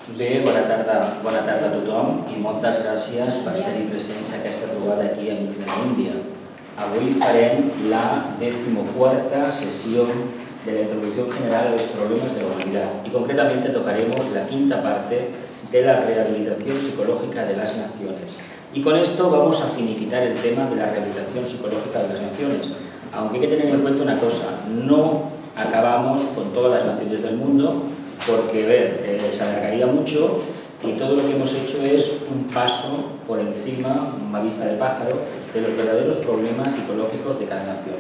Bé, bona tarda a tothom i moltes gràcies per ser-hi presents a aquesta trobada aquí a Amics de l'Índia. Avui farem la 14ª sesión de la introducción general a los problemas de la humanidad y concretamente tocaremos la quinta parte de la rehabilitación psicológica de las naciones. Y con esto vamos a finiquitar el tema de la rehabilitación psicológica de las naciones, aunque hay que tener en cuenta una cosa, no acabamos con todas las naciones del mundo porque se alargaría mucho y todo lo que hemos hecho es un paso por encima, una vista de pájaro, de los verdaderos problemas psicológicos de cada nación.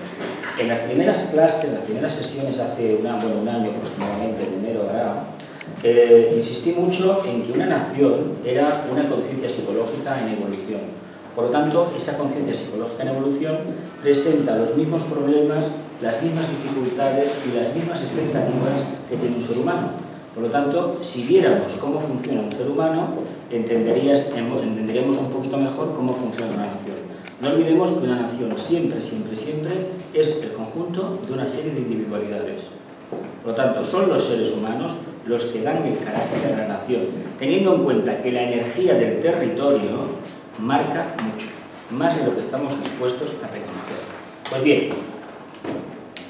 En las primeras clases, en las primeras sesiones hace un año aproximadamente, de enero ahora, insistí mucho en que una nación era una conciencia psicológica en evolución. Por lo tanto, esa conciencia psicológica en evolución presenta los mismos problemas, las mismas dificultades y las mismas expectativas que tiene un ser humano. Por lo tanto, si viéramos cómo funciona un ser humano, entenderíamos un poquito mejor cómo funciona una nación. No olvidemos que una nación siempre es el conjunto de una serie de individualidades. Por lo tanto, son los seres humanos los que dan el carácter a la nación, teniendo en cuenta que la energía del territorio marca mucho, más de lo que estamos dispuestos a reconocer. Pues bien,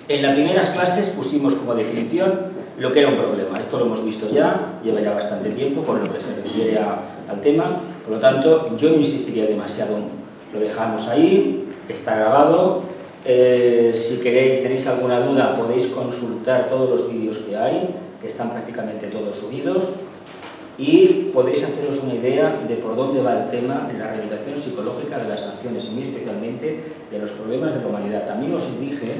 en las primeras clases pusimos como definición lo que era un problema. Esto lo hemos visto ya, lleva ya bastante tiempo por lo que se refiere al tema, por lo tanto yo no insistiría demasiado, lo dejamos ahí, está grabado. Si queréis, tenéis alguna duda, podéis consultar todos los vídeos que hay, que están prácticamente todos subidos, y podéis haceros una idea de por dónde va el tema de la rehabilitación psicológica de las naciones, y muy especialmente de los problemas de la humanidad. También os dije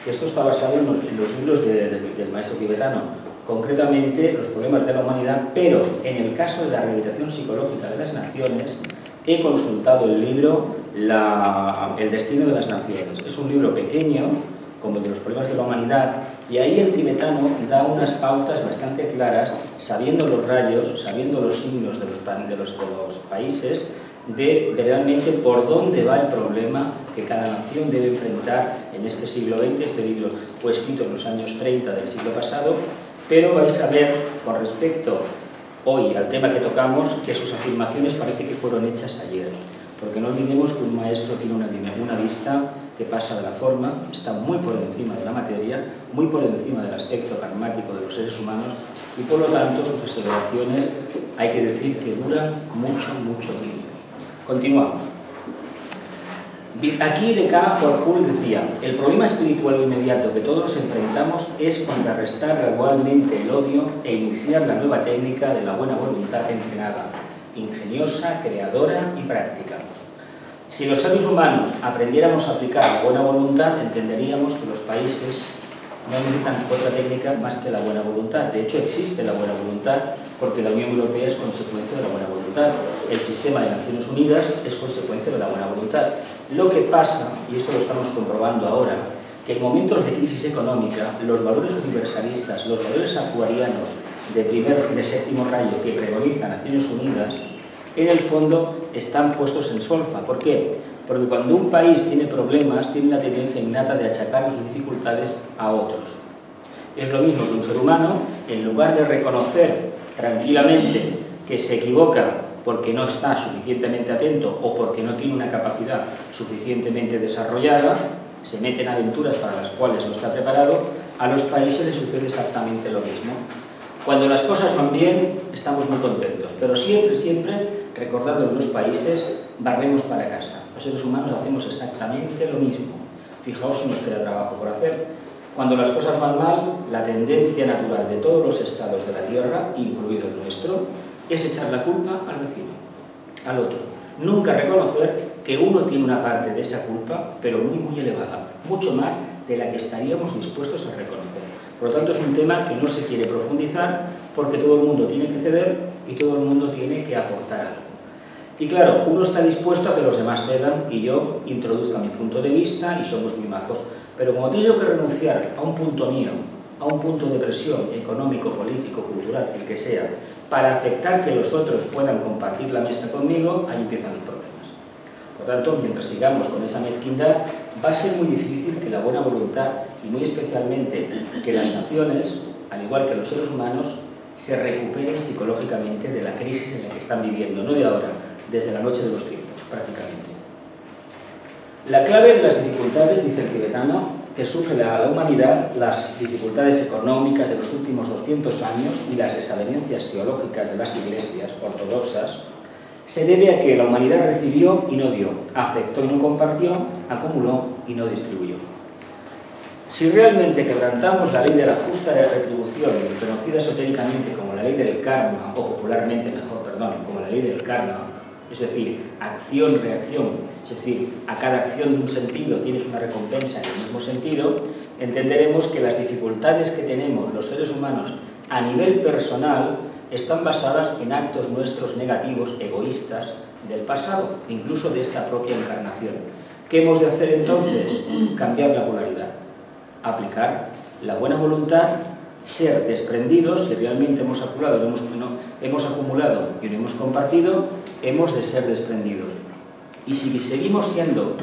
que esto está basado en los libros del maestro tibetano, concretamente los problemas de la humanidad, pero en el caso de la rehabilitación psicológica de las naciones, he consultado el libro El destino de las naciones. Es un libro pequeño, como de los problemas de la humanidad, y ahí el tibetano da unas pautas bastante claras, sabiendo los rayos, sabiendo los signos de los países, de realmente por dónde va el problema que cada nación debe enfrentar en este siglo XX. Este libro fue escrito en los años 30 del siglo pasado, pero vais a ver, con respecto hoy al tema que tocamos, que sus afirmaciones parece que fueron hechas ayer, porque no olvidemos que un maestro tiene una vista que pasa de la forma, está muy por encima de la materia, muy por encima del aspecto karmático de los seres humanos, y por lo tanto sus aseveraciones hay que decir que duran mucho tiempo. Continuamos. Aquí de K. Warhol decía: el problema espiritual inmediato que todos enfrentamos es contrarrestar gradualmente el odio e iniciar la nueva técnica de la buena voluntad entrenada, ingeniosa, creadora y práctica. Si los seres humanos aprendiéramos a aplicar la buena voluntad, entenderíamos que los países no necesitan otra técnica más que la buena voluntad. De hecho, existe la buena voluntad porque la Unión Europea es consecuencia de la buena voluntad. El sistema de Naciones Unidas es consecuencia de la buena voluntad. Lo que pasa, y esto lo estamos comprobando ahora, que en momentos de crisis económica, los valores universalistas, los valores acuarianos de séptimo rayo que preconiza Naciones Unidas, en el fondo están puestos en solfa. ¿Por qué? Porque cuando un país tiene problemas, tiene la tendencia innata de achacar sus dificultades a otros. Es lo mismo que un ser humano, en lugar de reconocer tranquilamente que se equivoca porque no está suficientemente atento o porque no tiene una capacidad suficientemente desarrollada, se mete en aventuras para las cuales no está preparado. A los países les sucede exactamente lo mismo. Cuando las cosas van bien, estamos muy contentos, pero siempre, recordad, en los países barremos para casa. Los seres humanos hacemos exactamente lo mismo. Fijaos si nos queda trabajo por hacer. Cuando las cosas van mal, la tendencia natural de todos los estados de la Tierra, incluido el nuestro, es echar la culpa al vecino, al otro. Nunca reconocer que uno tiene una parte de esa culpa, pero muy elevada, mucho más de la que estaríamos dispuestos a reconocer. Por lo tanto, es un tema que no se quiere profundizar porque todo el mundo tiene que ceder y todo el mundo tiene que aportar algo. Y claro, uno está dispuesto a que los demás cedan y yo introduzca mi punto de vista y somos muy majos. Pero como tengo que renunciar a un punto mío, a un punto de presión económico, político, cultural, el que sea, para aceptar que los otros puedan compartir la mesa conmigo, ahí empiezan los problemas. Por tanto, mientras sigamos con esa mezquindad, va a ser muy difícil que la buena voluntad, y muy especialmente que las naciones, al igual que los seres humanos, se recuperen psicológicamente de la crisis en la que están viviendo, no de ahora, desde la noche de los tiempos, prácticamente. La clave de las dificultades, dice el tibetano, que sufre la humanidad, las dificultades económicas de los últimos 200 años y las desavenencias teológicas de las iglesias ortodoxas, se debe a que la humanidad recibió y no dio, aceptó y no compartió, acumuló y no distribuyó. Si realmente quebrantamos la ley de la justa retribución, conocida esotéricamente como la ley del karma, o popularmente mejor, perdón, como la ley del karma, es decir, acción-reacción, es decir, a cada acción de un sentido tienes una recompensa en el mismo sentido, entenderemos que las dificultades que tenemos los seres humanos a nivel personal están basadas en actos nuestros negativos, egoístas, del pasado, incluso de esta propia encarnación. ¿Qué hemos de hacer entonces? Cambiar la polaridad, aplicar la buena voluntad, ser desprendidos. Si realmente hemos acumulado y no hemos compartido, hemos de ser desprendidos. Y si seguimos siendo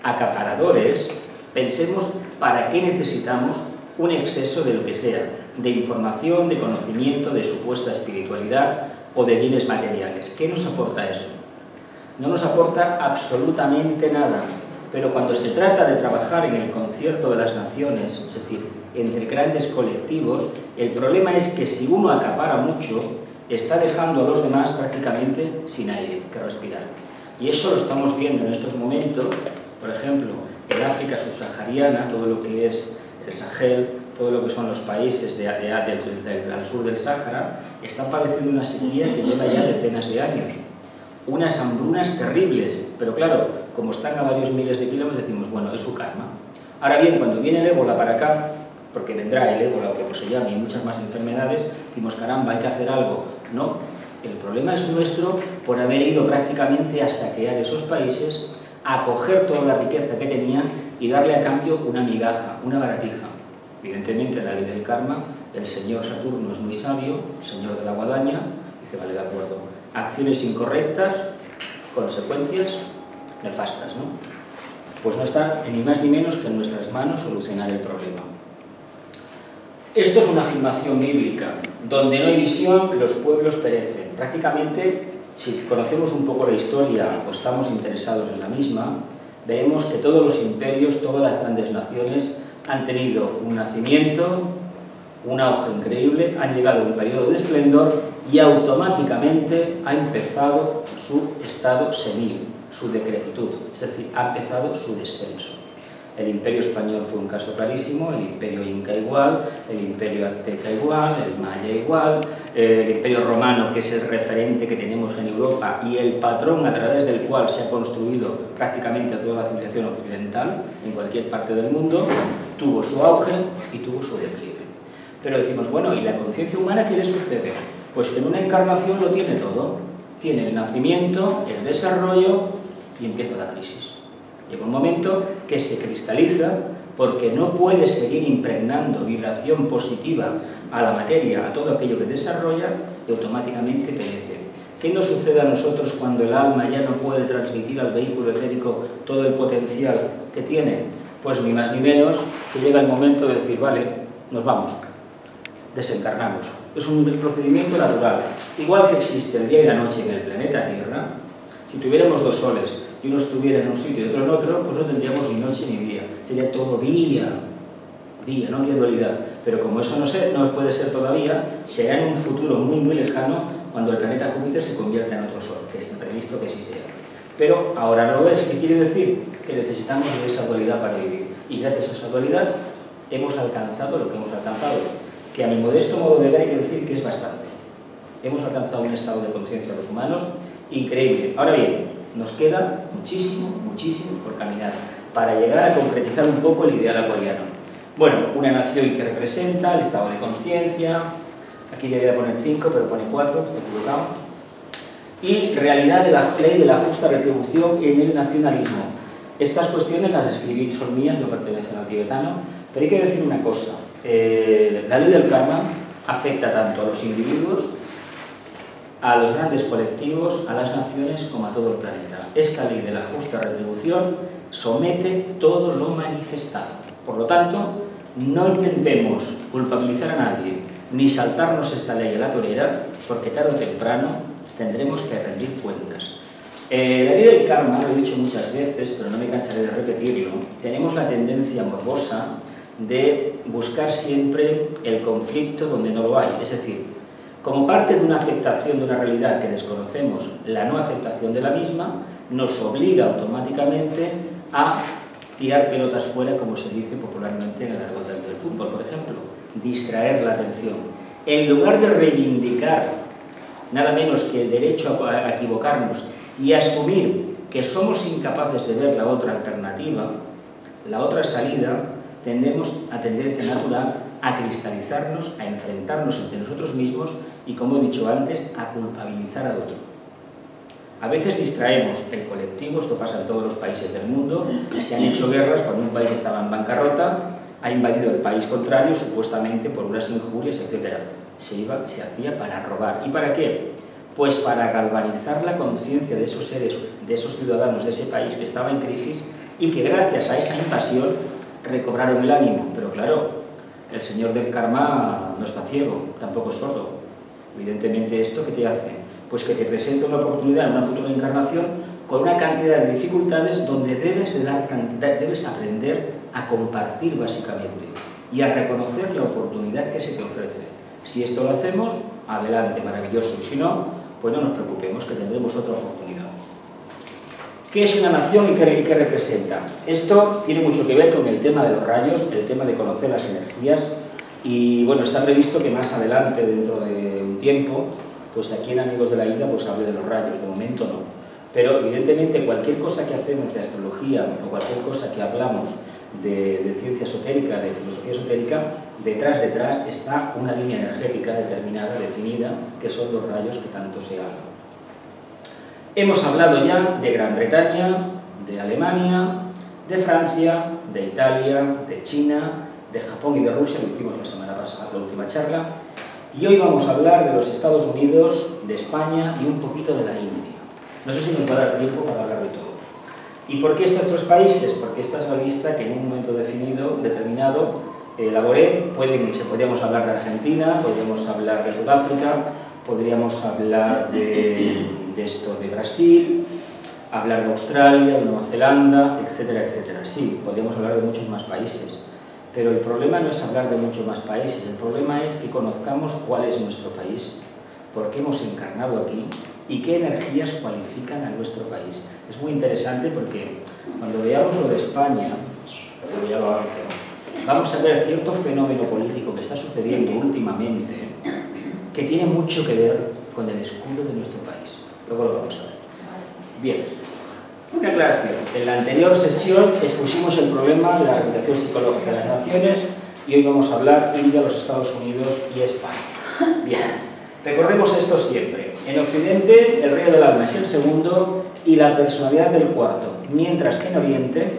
acaparadores, pensemos para qué necesitamos un exceso de lo que sea, de información, de conocimiento, de supuesta espiritualidad o de bienes materiales. ¿Qué nos aporta eso? No nos aporta absolutamente nada, pero cuando se trata de trabajar en el concierto de las naciones, es decir, entre grandes colectivos, el problema es que si uno acapara mucho, está dejando a los demás prácticamente sin aire que respirar. Y eso lo estamos viendo en estos momentos, por ejemplo, en África subsahariana, todo lo que es el Sahel, todo lo que son los países al sur del Sáhara, están padeciendo una sequía que lleva ya decenas de años. Unas hambrunas terribles, pero claro, como están a varios miles de kilómetros, decimos, bueno, es su karma. Ahora bien, cuando viene el ébola para acá, porque vendrá el ébola o que se llame y muchas más enfermedades, decimos, caramba, hay que hacer algo. No, el problema es nuestro por haber ido prácticamente a saquear esos países, a coger toda la riqueza que tenían y darle a cambio una migaja, una baratija. Evidentemente, en la ley del karma, el señor Saturno es muy sabio, el señor de la guadaña, dice, vale, de acuerdo, acciones incorrectas, consecuencias nefastas, ¿no? Pues no está ni más ni menos que en nuestras manos solucionar el problema. Esto es una afirmación bíblica. Donde no hay visión, los pueblos perecen. Prácticamente, si conocemos un poco la historia o estamos interesados en la misma, veremos que todos los imperios, todas las grandes naciones han tenido un nacimiento, un auge increíble, han llegado a un periodo de esplendor y automáticamente ha empezado su estado senil, su decrepitud, es decir, ha empezado su descenso. El Imperio Español fue un caso clarísimo, el Imperio Inca igual, el Imperio Azteca igual, el Maya igual, el Imperio Romano, que es el referente que tenemos en Europa y el patrón a través del cual se ha construido prácticamente toda la civilización occidental en cualquier parte del mundo, tuvo su auge y tuvo su declive. Pero decimos, bueno, ¿y la conciencia humana qué le sucede? Pues que en una encarnación lo tiene todo. Tiene el nacimiento, el desarrollo y empieza la crisis. Llega un momento que se cristaliza porque no puede seguir impregnando vibración positiva a la materia, a todo aquello que desarrolla, y automáticamente perece. ¿Qué nos sucede a nosotros cuando el alma ya no puede transmitir al vehículo etérico todo el potencial que tiene? Pues ni más ni menos que llega el momento de decir, vale, nos vamos, desencarnamos. Es un procedimiento natural. Igual que existe el día y la noche en el planeta Tierra, si tuviéramos dos soles y uno estuviera en un sitio y otro en otro, pues no tendríamos ni noche ni día. Sería todo día, no habría dualidad. Pero como eso no puede ser todavía, será en un futuro muy, muy lejano cuando el planeta Júpiter se convierta en otro sol, que está previsto que sí sea. Pero ahora no lo es. ¿Qué quiere decir? Que necesitamos de esa dualidad para vivir. Y gracias a esa dualidad hemos alcanzado lo que hemos alcanzado, que a mi modesto modo de ver hay que decir que es bastante. Hemos alcanzado un estado de conciencia los humanos increíble. Ahora bien, nos queda muchísimo, muchísimo por caminar para llegar a concretizar un poco el ideal acuariano. Bueno, una nación que representa el estado de conciencia, aquí debería poner 5, pero pone 4, estoy equivocado, y realidad de la ley de la justa retribución en el nacionalismo. Estas cuestiones las escribí, son mías, no pertenecen al tibetano, pero hay que decir una cosa, la ley del karma afecta tanto a los individuos, a los grandes colectivos, a las naciones, como a todo el planeta. Esta ley de la justa retribución somete todo lo manifestado. Por lo tanto, no intentemos culpabilizar a nadie, ni saltarnos esta ley a la torera, porque tarde o temprano tendremos que rendir cuentas. La ley del karma, lo he dicho muchas veces, pero no me cansaré de repetirlo, tenemos la tendencia morbosa de buscar siempre el conflicto donde no lo hay. Es decir, como parte de una aceptación de una realidad que desconocemos, la no aceptación de la misma nos obliga automáticamente a tirar pelotas fuera, como se dice popularmente en el argot del fútbol, por ejemplo, distraer la atención. En lugar de reivindicar nada menos que el derecho a equivocarnos y asumir que somos incapaces de ver la otra alternativa, la otra salida, tendemos a tendencia natural a cristalizarnos, a enfrentarnos entre nosotros mismos y, como he dicho antes, a culpabilizar al otro. A veces distraemos el colectivo, esto pasa en todos los países del mundo, se han hecho guerras cuando un país estaba en bancarrota, ha invadido el país contrario supuestamente por unas injurias, etc. Se hacía para robar. ¿Y para qué? Pues para galvanizar la conciencia de esos seres, de esos ciudadanos de ese país que estaba en crisis y que gracias a esa invasión recobraron el ánimo. Pero claro, el señor del karma no está ciego, tampoco es sordo. Evidentemente, ¿esto qué te hace? Pues que te presenta una oportunidad en una futura encarnación con una cantidad de dificultades donde debes aprender a compartir básicamente y a reconocer la oportunidad que se te ofrece. Si esto lo hacemos, adelante, maravilloso. Y si no, pues no nos preocupemos, que tendremos otra oportunidad. ¿Qué es una nación y qué representa? Esto tiene mucho que ver con el tema de los rayos, el tema de conocer las energías, y bueno, está previsto que más adelante, dentro de un tiempo, pues aquí en Amigos de la India pues hable de los rayos, de momento no. Pero evidentemente cualquier cosa que hacemos de astrología o cualquier cosa que hablamos de ciencia esotérica, de filosofía esotérica, detrás está una línea energética determinada, definida, que son los rayos que tanto se habla. Hemos hablado ya de Gran Bretaña, de Alemania, de Francia, de Italia, de China, de Japón y de Rusia, lo hicimos la semana pasada, la última charla, y hoy vamos a hablar de los Estados Unidos, de España y un poquito de la India. No sé si nos va a dar tiempo para hablar de todo. ¿Y por qué estos tres países? Porque esta es la lista que en un momento determinado elaboré. Podríamos hablar de Argentina, podríamos hablar de Sudáfrica, podríamos hablar de Brasil, hablar de Australia, de Nueva Zelanda, etcétera, etcétera. Sí, podríamos hablar de muchos más países. Pero el problema no es hablar de muchos más países, el problema es que conozcamos cuál es nuestro país, por qué hemos encarnado aquí y qué energías cualifican a nuestro país. Es muy interesante porque cuando veamos lo de España, ya lo avanzo, vamos a ver cierto fenómeno político que está sucediendo últimamente que tiene mucho que ver con el escudo de nuestro país. Luego lo vamos a ver. Bien. Una aclaración. En la anterior sesión expusimos el problema de la reputación psicológica de las naciones y hoy vamos a hablar India, los Estados Unidos y España. Bien, recordemos esto siempre. En Occidente, el rey del alma es el segundo y la personalidad del cuarto. Mientras que en Oriente,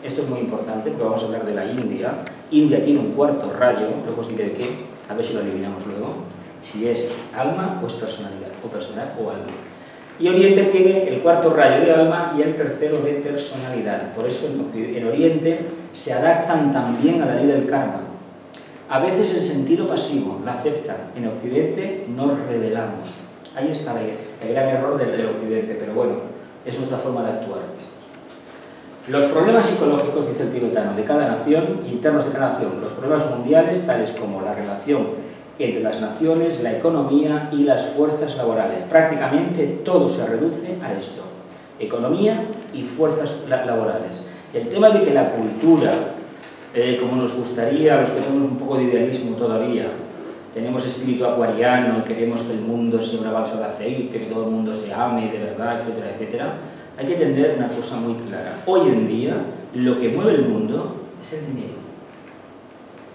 esto es muy importante porque vamos a hablar de la India. India tiene un cuarto rayo, luego os diré de qué, a ver si lo adivinamos luego, si es alma o es personalidad, o personal o alma. Y Oriente tiene el cuarto rayo de alma y el tercero de personalidad. Por eso en Oriente se adaptan también a la ley del karma. A veces en sentido pasivo, la aceptan. En Occidente nos rebelamos. Ahí está el gran error del Occidente, pero bueno, es nuestra forma de actuar. Los problemas psicológicos, dice el tibetano, de cada nación, internos de cada nación, los problemas mundiales, tales como la relación entre las naciones, la economía y las fuerzas laborales. Prácticamente todo se reduce a esto, economía y fuerzas laborales. El tema de que la cultura, como nos gustaría, los que tenemos un poco de idealismo todavía, tenemos espíritu acuariano y queremos que el mundo sea una balsa de aceite, que todo el mundo se ame de verdad, etcétera, etcétera, hay que entender una cosa muy clara. Hoy en día, lo que mueve el mundo es el dinero.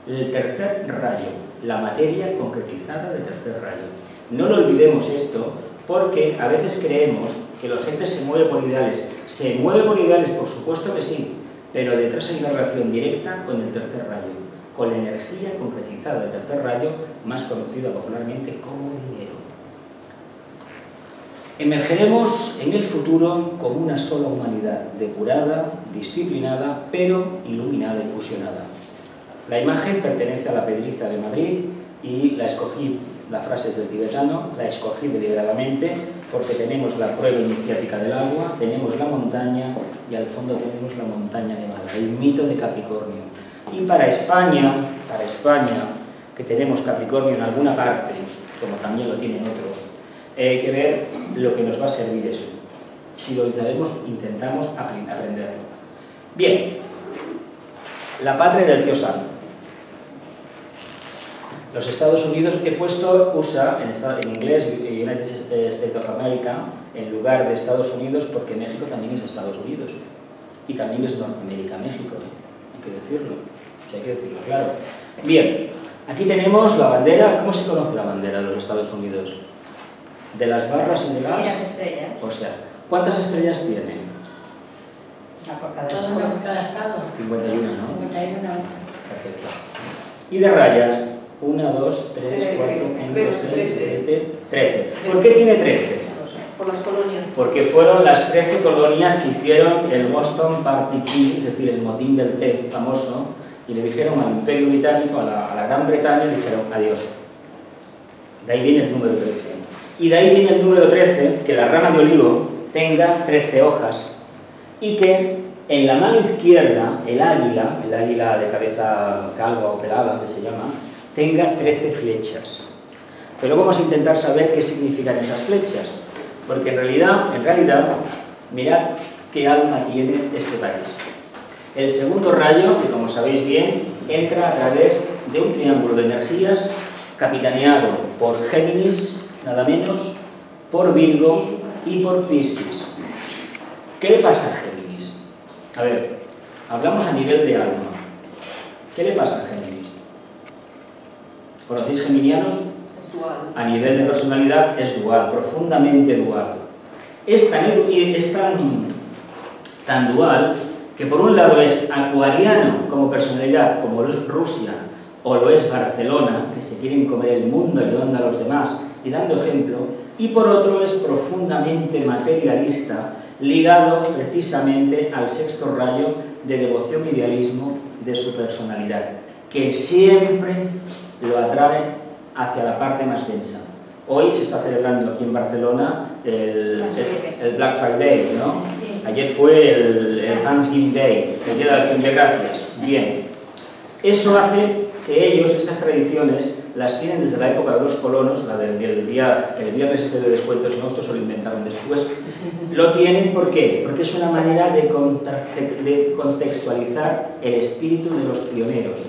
El tercer rayo, la materia concretizada del tercer rayo. No lo olvidemos esto, porque a veces creemos que la gente se mueve por ideales. Se mueve por ideales, por supuesto que sí, pero detrás hay una relación directa con el tercer rayo, con la energía concretizada del tercer rayo, más conocida popularmente como dinero. Emergeremos en el futuro como una sola humanidad, depurada, disciplinada, pero iluminada y fusionada. La imagen pertenece a la Pedriza de Madrid y la escogí, la frase es del tibetano, la escogí deliberadamente porque tenemos la prueba iniciática del agua, tenemos la montaña y al fondo tenemos la montaña nevada, el mito de Capricornio. Y para España, que tenemos Capricornio en alguna parte, como también lo tienen otros, hay que ver lo que nos va a servir eso. Si lo intentamos aprenderlo. Bien, la patria del tío Sam. Los Estados Unidos, he puesto USA en inglés, United States of America, en lugar de Estados Unidos, porque México también es Estados Unidos. Y también es Norteamérica, México, hay que decirlo. O sea, hay que decirlo, claro. Bien, aquí tenemos la bandera. ¿Cómo se conoce la bandera de los Estados Unidos? De las barras y de las estrellas. O sea, ¿cuántas estrellas tiene? Todo por cada estado. 51, ¿no? 51. Perfecto. ¿Y de rayas? 1, 2, 3, 4, 5, 6, 7, 13. ¿Por qué tiene 13? Por las colonias. Porque fueron las 13 colonias que hicieron el Boston Party Tea, es decir, el motín del té famoso, y le dijeron al Imperio Británico, a la Gran Bretaña, le dijeron adiós. De ahí viene el número 13. Y de ahí viene el número 13, que la rama de olivo tenga 13 hojas y que en la mano izquierda el águila de cabeza calva o pelada, que se llama, tenga 13 flechas. Pero vamos a intentar saber qué significan esas flechas, porque en realidad, mirad qué alma tiene este país. El segundo rayo, que como sabéis bien, entra a través de un triángulo de energías capitaneado por Géminis, nada menos, por Virgo y por Piscis. ¿Qué le pasa a Géminis? A ver, hablamos a nivel de alma. ¿Qué le pasa a Géminis? ¿Conocéis geminianos? Es dual. A nivel de personalidad es dual, profundamente dual. Es tan dual que por un lado es acuariano como personalidad, como lo es Rusia o lo es Barcelona, que se quieren comer el mundo ayudando a los demás y dando ejemplo, y por otro es profundamente materialista, ligado precisamente al sexto rayo de devoción e idealismo de su personalidad, que siempre lo atrae hacia la parte más densa. Hoy se está celebrando aquí en Barcelona el Black Friday, ¿no? Sí. Ayer fue el Thanksgiving Day, el Día de Acción de Gracias. Bien, eso hace que ellos, estas tradiciones, las tienen desde la época de los colonos, la del día, el viernes este de descuentos, no, esto se lo inventaron después. Lo tienen, ¿por qué? Porque es una manera de contextualizar el espíritu de los pioneros.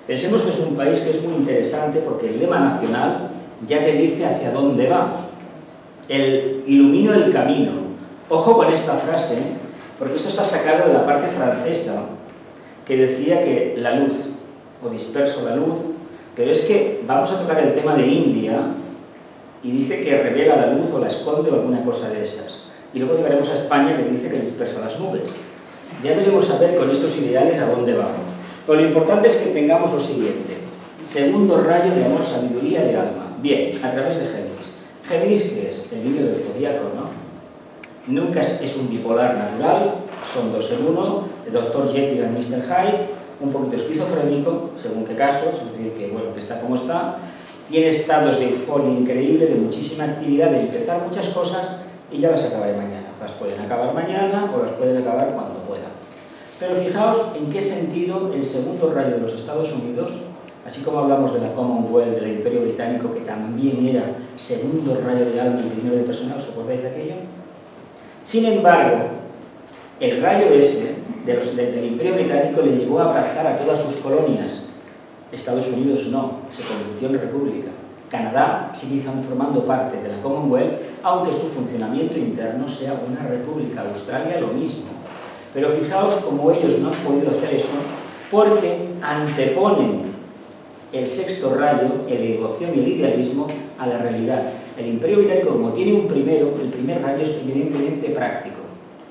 Pensemos que es un país que es muy interesante porque el lema nacional ya te dice hacia dónde va. El ilumino el camino. Ojo con esta frase, porque esto está sacado de la parte francesa, que decía que la luz, o disperso la luz, pero es que vamos a tocar el tema de India y dice que revela la luz o la esconde o alguna cosa de esas. Y luego llegaremos a España que dice que dispersa las nubes. Ya veremos a ver con estos ideales a dónde vamos. Pero lo importante es que tengamos lo siguiente. Segundo rayo de amor, sabiduría y alma. Bien, a través de Géminis. ¿Géminis qué es? El niño del zodiaco, ¿no? Nunca es un bipolar natural, son dos en uno, el Dr. Jekyll y Mr. Hyde, un poquito esquizofrénico, según qué casos, es decir, que bueno, que está como está, tiene estados de euforia increíble, de muchísima actividad, de empezar muchas cosas y ya las acabaré mañana. Las pueden acabar mañana o las pueden acabar cuando puedan. Pero fijaos en qué sentido el segundo rayo de los Estados Unidos, así como hablamos de la Commonwealth, del Imperio Británico, que también era segundo rayo de alma y primero de persona, ¿os acordáis de aquello? Sin embargo, el rayo ese del Imperio Británico le llevó a abrazar a todas sus colonias. Estados Unidos no, se convirtió en república. Canadá sigue formando parte de la Commonwealth, aunque su funcionamiento interno sea una república. Australia lo mismo. Pero fijaos cómo ellos no han podido hacer eso porque anteponen el sexto rayo, la devoción y el idealismo, a la realidad. El Imperio Británico, como tiene un primero, el primer rayo es evidentemente práctico.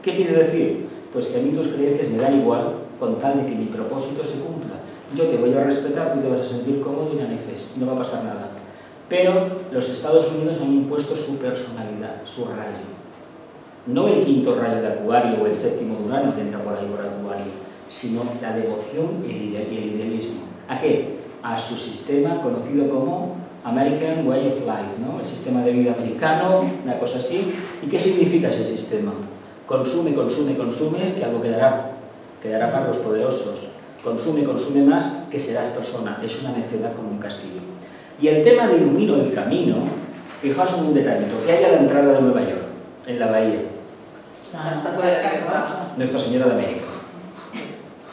¿Qué quiere decir? Pues que a mí tus creencias me dan igual con tal de que mi propósito se cumpla. Yo te voy a respetar, tú te vas a sentir cómodo y no va a pasar nada. Pero los Estados Unidos han impuesto su personalidad, su rayo. No el quinto rayo de Acuario o el séptimo de Urano que entra por ahí por Acuario, sino la devoción y el idealismo. ¿A qué? a su sistema conocido como American Way of Life, ¿no? El sistema de vida americano, una cosa así. ¿Y qué significa ese sistema? Consume, consume, consume, que algo quedará. Quedará para los poderosos. Consume, consume más, que serás persona. Es una necedad como un castillo. Y el tema de ilumino el camino, fijaos en un detallito, que hay a la entrada de Nueva York, en la bahía. La estatua de Nuestra Señora de América.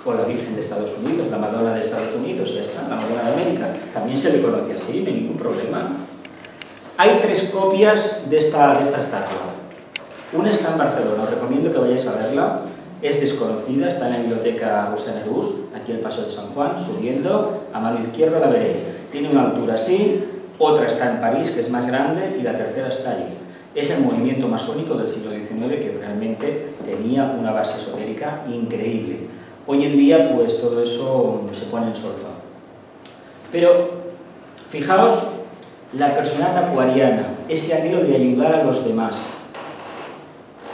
O la Virgen de Estados Unidos, la Madonna de Estados Unidos, ya está, la Madonna de América. También se le conoce así, no hay ningún problema. Hay 3 copias de esta estatua. Una está en Barcelona, os recomiendo que vayáis a verla. Es desconocida, está en la biblioteca Rousseau, aquí el Paseo de San Juan, subiendo, a mano izquierda la veréis. Tiene una altura así, otra está en París, que es más grande, y la tercera está allí. Es el movimiento masónico del siglo XIX que realmente tenía una base esotérica increíble. Hoy en día, pues todo eso se pone en solfa. Pero, fijaos, la personalidad acuariana, ese anhelo de ayudar a los demás,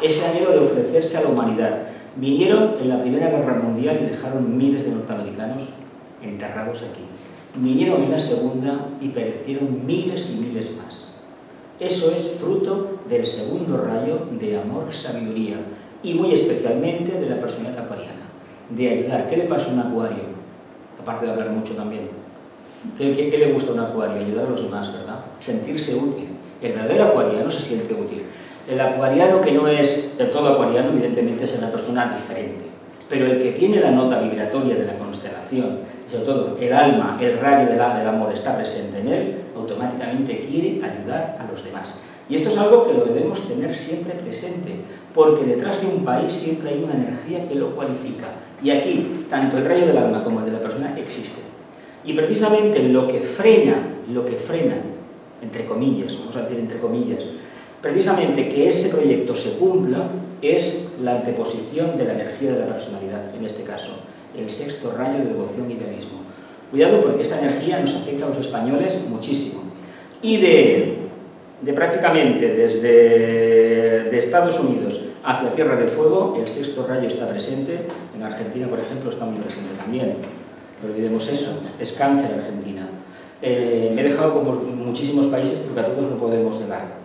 ese anhelo de ofrecerse a la humanidad. Vinieron en la Primera Guerra Mundial y dejaron miles de norteamericanos enterrados aquí. Vinieron en la Segunda y perecieron miles y miles más. Eso es fruto del segundo rayo de amor, sabiduría, y muy especialmente de la personalidad acuariana, de ayudar. ¿Qué le pasa a un acuario? Aparte de hablar mucho también. ¿Qué le gusta a un acuario? Ayudar a los demás, ¿verdad? Sentirse útil. El verdadero acuariano se siente útil. El acuariano que no es del todo acuariano, evidentemente es una persona diferente. Pero el que tiene la nota vibratoria de la constelación, y sobre todo el alma, el rayo del amor está presente en él, automáticamente quiere ayudar a los demás. Y esto es algo que lo debemos tener siempre presente, porque detrás de un país siempre hay una energía que lo cualifica. Y aquí, tanto el rayo del alma como el de la persona existe. Y precisamente lo que frena, entre comillas, vamos a decir entre comillas, precisamente que ese proyecto se cumpla, es la anteposición de la energía de la personalidad, en este caso, el sexto rayo de devoción y idealismo. Cuidado porque esta energía nos afecta a los españoles muchísimo. Y de prácticamente desde Estados Unidos hacia Tierra del Fuego, el sexto rayo está presente. En Argentina, por ejemplo, está muy presente también. No olvidemos eso, es cáncer Argentina. Me he dejado como muchísimos países porque a todos no podemos llegar.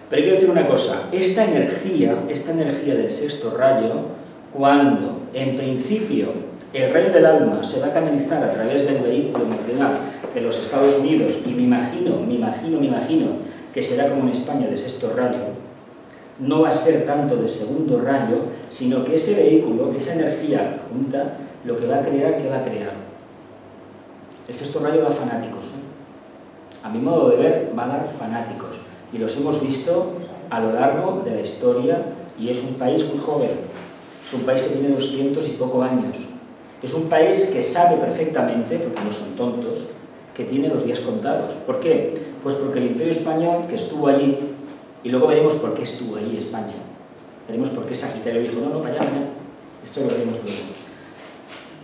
Pero quiero decir una cosa, esta energía del sexto rayo, cuando en principio el rayo del alma se va a canalizar a través del vehículo emocional de los Estados Unidos, y me imagino que será como en España de sexto rayo, no va a ser tanto de segundo rayo, sino que ese vehículo, esa energía junta, lo que va a crear, ¿qué va a crear? El sexto rayo da fanáticos, ¿no? A mi modo de ver, va a dar fanáticos. Y los hemos visto a lo largo de la historia, y es un país muy joven, es un país que tiene 200 y poco años, es un país que sabe perfectamente, porque no son tontos, que tiene los días contados. ¿Por qué? Pues porque el Imperio Español, que estuvo allí, y luego veremos por qué estuvo allí España, veremos por qué Sagitario dijo, no, para allá, no, esto lo veremos luego.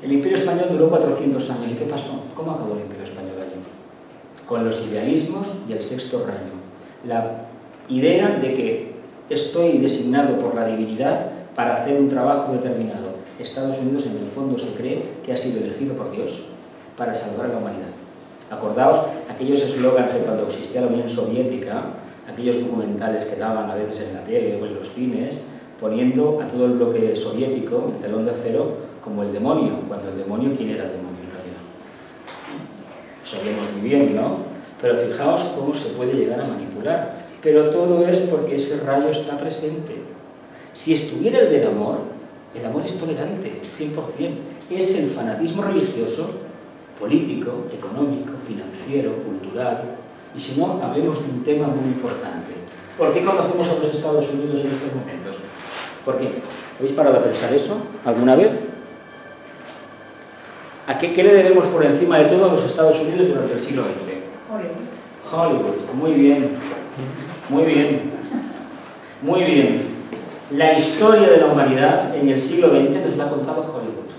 El Imperio Español duró 400 años, ¿y qué pasó? ¿Cómo acabó el Imperio Español allí? Con los idealismos y el sexto rayo. La idea de que estoy designado por la divinidad para hacer un trabajo determinado. Estados Unidos en el fondo se cree que ha sido elegido por Dios para salvar a la humanidad. Acordaos aquellos eslogans de cuando existía la Unión Soviética, aquellos documentales que daban a veces en la tele o en los cines, poniendo a todo el bloque soviético, el telón de acero, como el demonio, cuando el demonio, ¿quién era el demonio en realidad? Sabemos muy bien, ¿no? Pero fijaos cómo se puede llegar a manipular. Pero todo es porque ese rayo está presente. Si estuviera el del amor es tolerante, 100%. Es el fanatismo religioso, político, económico, financiero, cultural. Y si no, hablemos de un tema muy importante. ¿Por qué conocemos a los Estados Unidos en estos momentos? ¿Por qué? ¿Habéis parado a pensar eso alguna vez? ¿A qué le debemos por encima de todo a los Estados Unidos durante el siglo XX? Hollywood, muy bien, muy bien, muy bien. La historia de la humanidad en el siglo XX nos la ha contado Hollywood.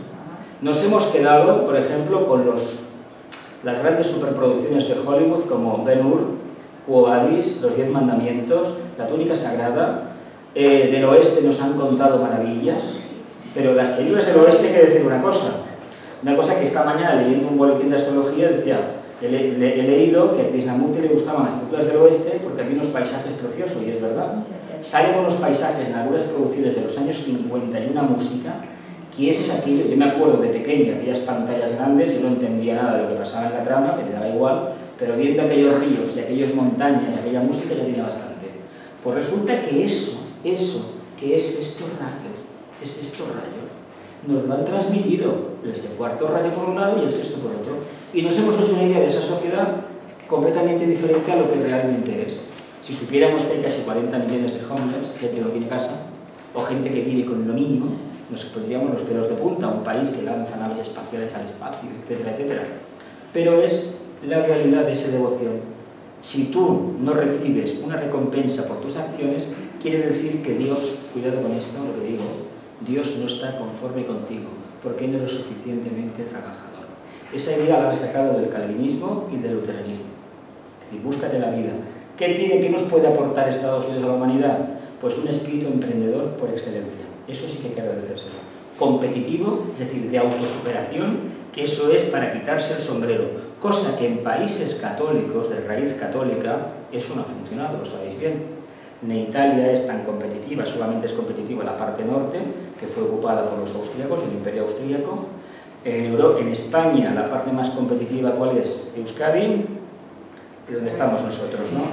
Nos hemos quedado, por ejemplo, con las grandes superproducciones de Hollywood como Ben-Hur, Quo Vadis, Los 10 Mandamientos, La Túnica Sagrada. Del oeste nos han contado maravillas, pero las películas del oeste hay que decir una cosa. Una cosa que esta mañana, leyendo un boletín de astrología, decía, he leído que a Krishnamurti le gustaban las películas del oeste porque había unos paisajes preciosos, y es verdad. Salen unos paisajes en algunas producciones de los años 50 y una música que es aquello. Yo me acuerdo de pequeño, aquellas pantallas grandes, yo no entendía nada de lo que pasaba en la trama, me daba igual, pero viendo aquellos ríos y aquellas montañas y aquella música ya tenía bastante. Pues resulta que eso, que es estos rayos, nos lo han transmitido el cuarto rayo por un lado y el sexto por otro. Y nos hemos hecho una idea de esa sociedad completamente diferente a lo que realmente es. Si supiéramos que hay casi 40 millones de homeless, gente que no tiene casa, o gente que vive con lo mínimo, nos pondríamos los pelos de punta, un país que lanza naves espaciales al espacio, etcétera, etcétera. Pero es la realidad de esa devoción. Si tú no recibes una recompensa por tus acciones, quiere decir que Dios, cuidado con esto, lo que digo, Dios no está conforme contigo, porque no eres suficientemente trabajador. Esa idea la has sacado del calvinismo y del luteranismo. Es decir, búscate la vida. ¿Qué nos puede aportar Estados Unidos a la humanidad? Pues un espíritu emprendedor por excelencia. Eso sí que hay que agradecérselo. Competitivo, es decir, de autosuperación, que eso es para quitarse el sombrero. Cosa que en países católicos, de raíz católica, eso no ha funcionado, lo sabéis bien. Ni Italia es tan competitiva, solamente es competitiva la parte norte, que fue ocupada por los austríacos, el imperio austríaco. En España, la parte más competitiva, ¿cuál es? Euskadi, y donde estamos nosotros, ¿no?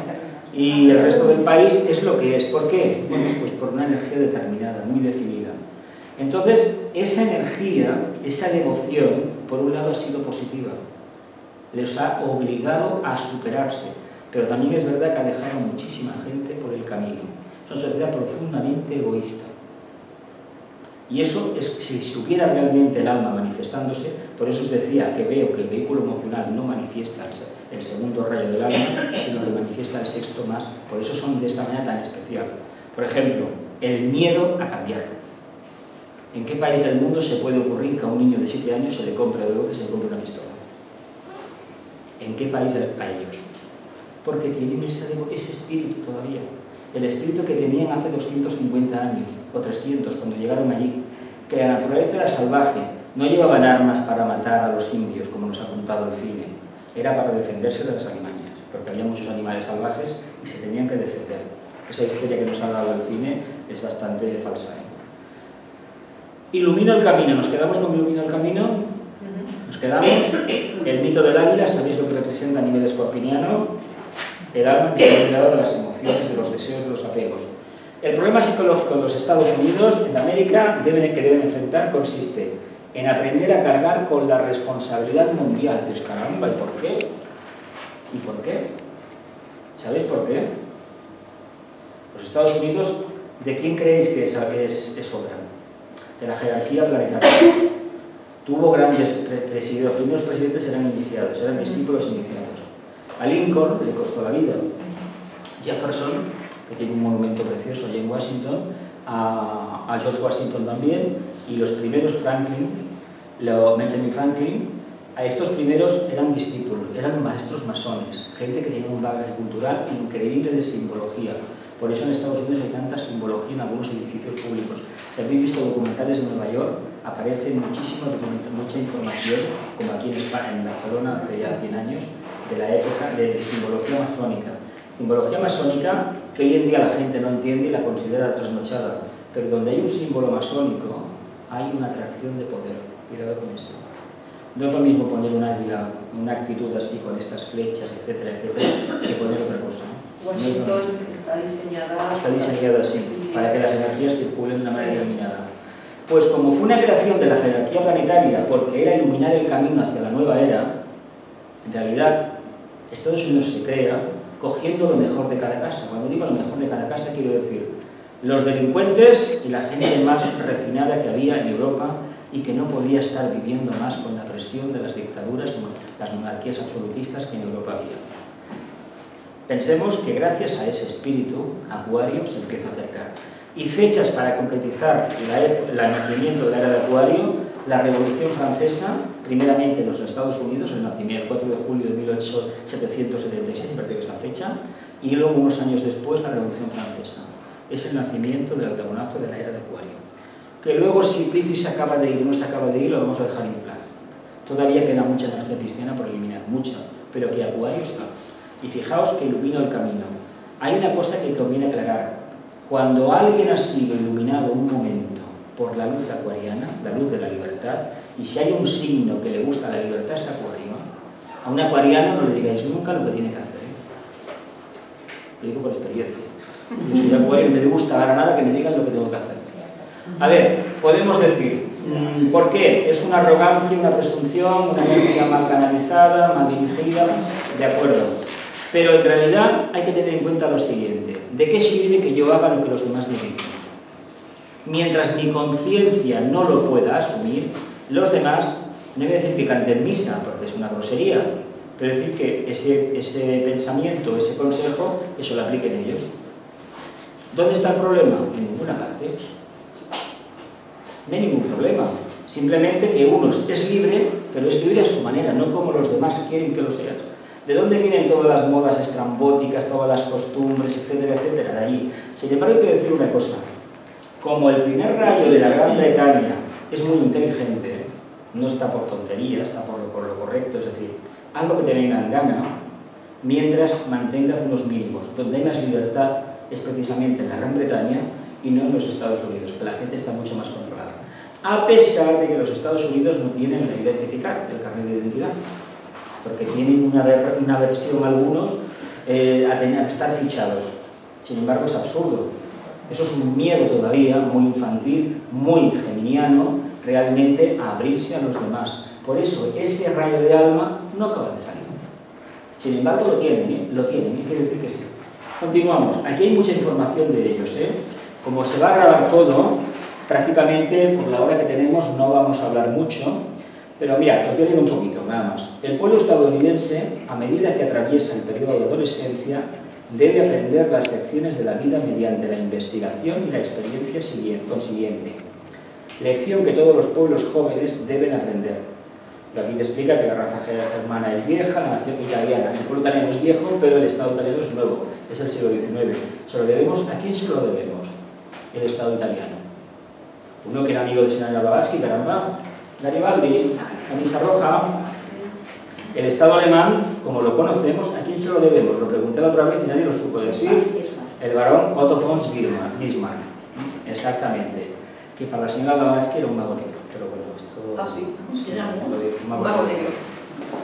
Y el resto del país es lo que es. ¿Por qué? Bueno, pues por una energía determinada, muy definida. Entonces, esa energía, esa devoción, por un lado ha sido positiva. Les ha obligado a superarse. Pero también es verdad que ha dejado a muchísima gente por el camino. Es una sociedad profundamente egoísta. Y eso, si estuviera realmente el alma manifestándose, por eso os decía que veo que el vehículo emocional no manifiesta el segundo rayo del alma, sino que manifiesta el sexto más. Por eso son de esta manera tan especial. Por ejemplo, el miedo a cambiar. ¿En qué país del mundo se puede ocurrir que a un niño de 7 años se le compre, o de 12 se le compre una pistola? ¿En qué país a ellos? Porque tienen ese espíritu todavía. El espíritu que tenían hace 250 años, o 300, cuando llegaron allí, que la naturaleza era salvaje, no llevaban armas para matar a los indios, como nos ha contado el cine, era para defenderse de las alimañas, porque había muchos animales salvajes y se tenían que defender. Esa historia que nos ha dado el cine es bastante falsa, ¿eh? Ilumina el camino, nos quedamos con ilumina el camino, nos quedamos, el mito del águila, sabéis lo que representa a nivel escorpiniano, el alma que está creado de las emociones, de los deseos, de los apegos. El problema psicológico en los Estados Unidos, en América, que deben enfrentar consiste en aprender a cargar con la responsabilidad mundial. Dios, caramba, ¿y por qué? ¿Y por qué? ¿Sabéis por qué? Los Estados Unidos, ¿de quién creéis que es obra? De la jerarquía planetaria. Tuvo grandes presidentes, los primeros presidentes eran iniciados, eran discípulos iniciados. A Lincoln le costó la vida. Jefferson, que tiene un monumento precioso allí en Washington, a George Washington también, y los primeros Benjamin Franklin, a estos primeros eran discípulos, eran maestros masones, gente que tenía un bagaje cultural increíble de simbología. Por eso en Estados Unidos hay tanta simbología en algunos edificios públicos. Si habéis visto documentales en Nueva York, aparece mucha información, como aquí en España, en Barcelona, hace ya 100 años, de la época de simbología masónica. Simbología masónica que hoy en día la gente no entiende y la considera trasnochada, pero donde hay un símbolo masónico hay una atracción de poder. Cuidado con esto. No es lo mismo poner una águila, una actitud así con estas flechas, etcétera, etcétera, que poner otra cosa. Washington está diseñada así, sí, para que las energías circulen de una manera determinada. Pues como fue una creación de la jerarquía planetaria, porque era iluminar el camino hacia la nueva era, en realidad Estados Unidos se crea cogiendo lo mejor de cada casa. Cuando digo lo mejor de cada casa, quiero decir los delincuentes y la gente más refinada que había en Europa y que no podía estar viviendo más con la presión de las dictaduras, las monarquías absolutistas que en Europa había. Pensemos que gracias a ese espíritu, Acuario se empieza a acercar. Y fechas para concretizar el nacimiento de la era de Acuario: la Revolución Francesa, primeramente en los Estados Unidos, el nacimiento, el 4 de julio de 1776, me parece que es la fecha, y luego unos años después la Revolución Francesa. Es el nacimiento del altabonazo de la era de Acuario. Que luego si Piscis se acaba de ir o no se acaba de ir, lo vamos a dejar en plan. Todavía queda mucha energía cristiana por eliminar, mucha, pero que Acuario está. Y fijaos que ilumina el camino. Hay una cosa que conviene aclarar. Cuando alguien ha sido iluminado un momento por la luz acuariana, la luz de la libertad, y si hay un signo que le gusta la libertad es Acuario, a un acuariano no le digáis nunca lo que tiene que hacer. Lo digo por experiencia. Yo soy Acuario y no me gusta para nada que me digan lo que tengo que hacer. A ver, podemos decir, ¿por qué? Es una arrogancia, una presunción, una energía mal canalizada, mal dirigida, de acuerdo. Pero en realidad hay que tener en cuenta lo siguiente. ¿De qué sirve que yo haga lo que los demás me dicen? Mientras mi conciencia no lo pueda asumir, los demás, no voy a decir que canten misa, porque es una grosería, pero decir que ese pensamiento, ese consejo, que se lo apliquen ellos. ¿Dónde está el problema? En ninguna parte. No hay ningún problema. Simplemente que uno es libre, pero es libre a su manera, no como los demás quieren que lo seas. ¿De dónde vienen todas las modas estrambóticas, todas las costumbres, etcétera, etcétera? De allí. Sin embargo, hay que decir una cosa. Como el primer rayo de la Gran Bretaña es muy inteligente, no está por tontería, está por lo correcto, es decir, algo que te venga en gana, mientras mantengas unos mínimos. Donde hay más libertad es precisamente en la Gran Bretaña y no en los Estados Unidos, que la gente está mucho más controlada. A pesar de que los Estados Unidos no tienen la identificar, el carnet de identidad, porque tienen una versión algunos a estar fichados. Sin embargo, es absurdo. Eso es un miedo todavía muy infantil, muy geminiano, realmente a abrirse a los demás. Por eso, ese rayo de alma no acaba de salir. Sin embargo, lo tienen, hay que decir que sí. Continuamos. Aquí hay mucha información de ellos, Como se va a grabar todo, prácticamente por la hora que tenemos no vamos a hablar mucho, pero mirad, os voy a leer un poquito, nada más. El pueblo estadounidense, a medida que atraviesa el periodo de adolescencia, debe aprender las lecciones de la vida mediante la investigación y la experiencia consiguiente. Lección que todos los pueblos jóvenes deben aprender. Pero aquí te explica que la raza germana es vieja, la nación italiana. El pueblo italiano es viejo, pero el Estado italiano es nuevo, es el siglo XIX. Se lo debemos, ¿a quién se lo debemos? El Estado italiano. Uno que era amigo del señor Blavatsky, caramba, Garibaldi, camisa roja. El Estado alemán, como lo conocemos, ¿a quién se lo debemos? Lo pregunté la otra vez y nadie lo supo decir. El barón Otto von Bismarck. Exactamente. Que para la señora Blavatsky era un mago negro. Pero bueno, esto... Ah, sí. Un mago negro.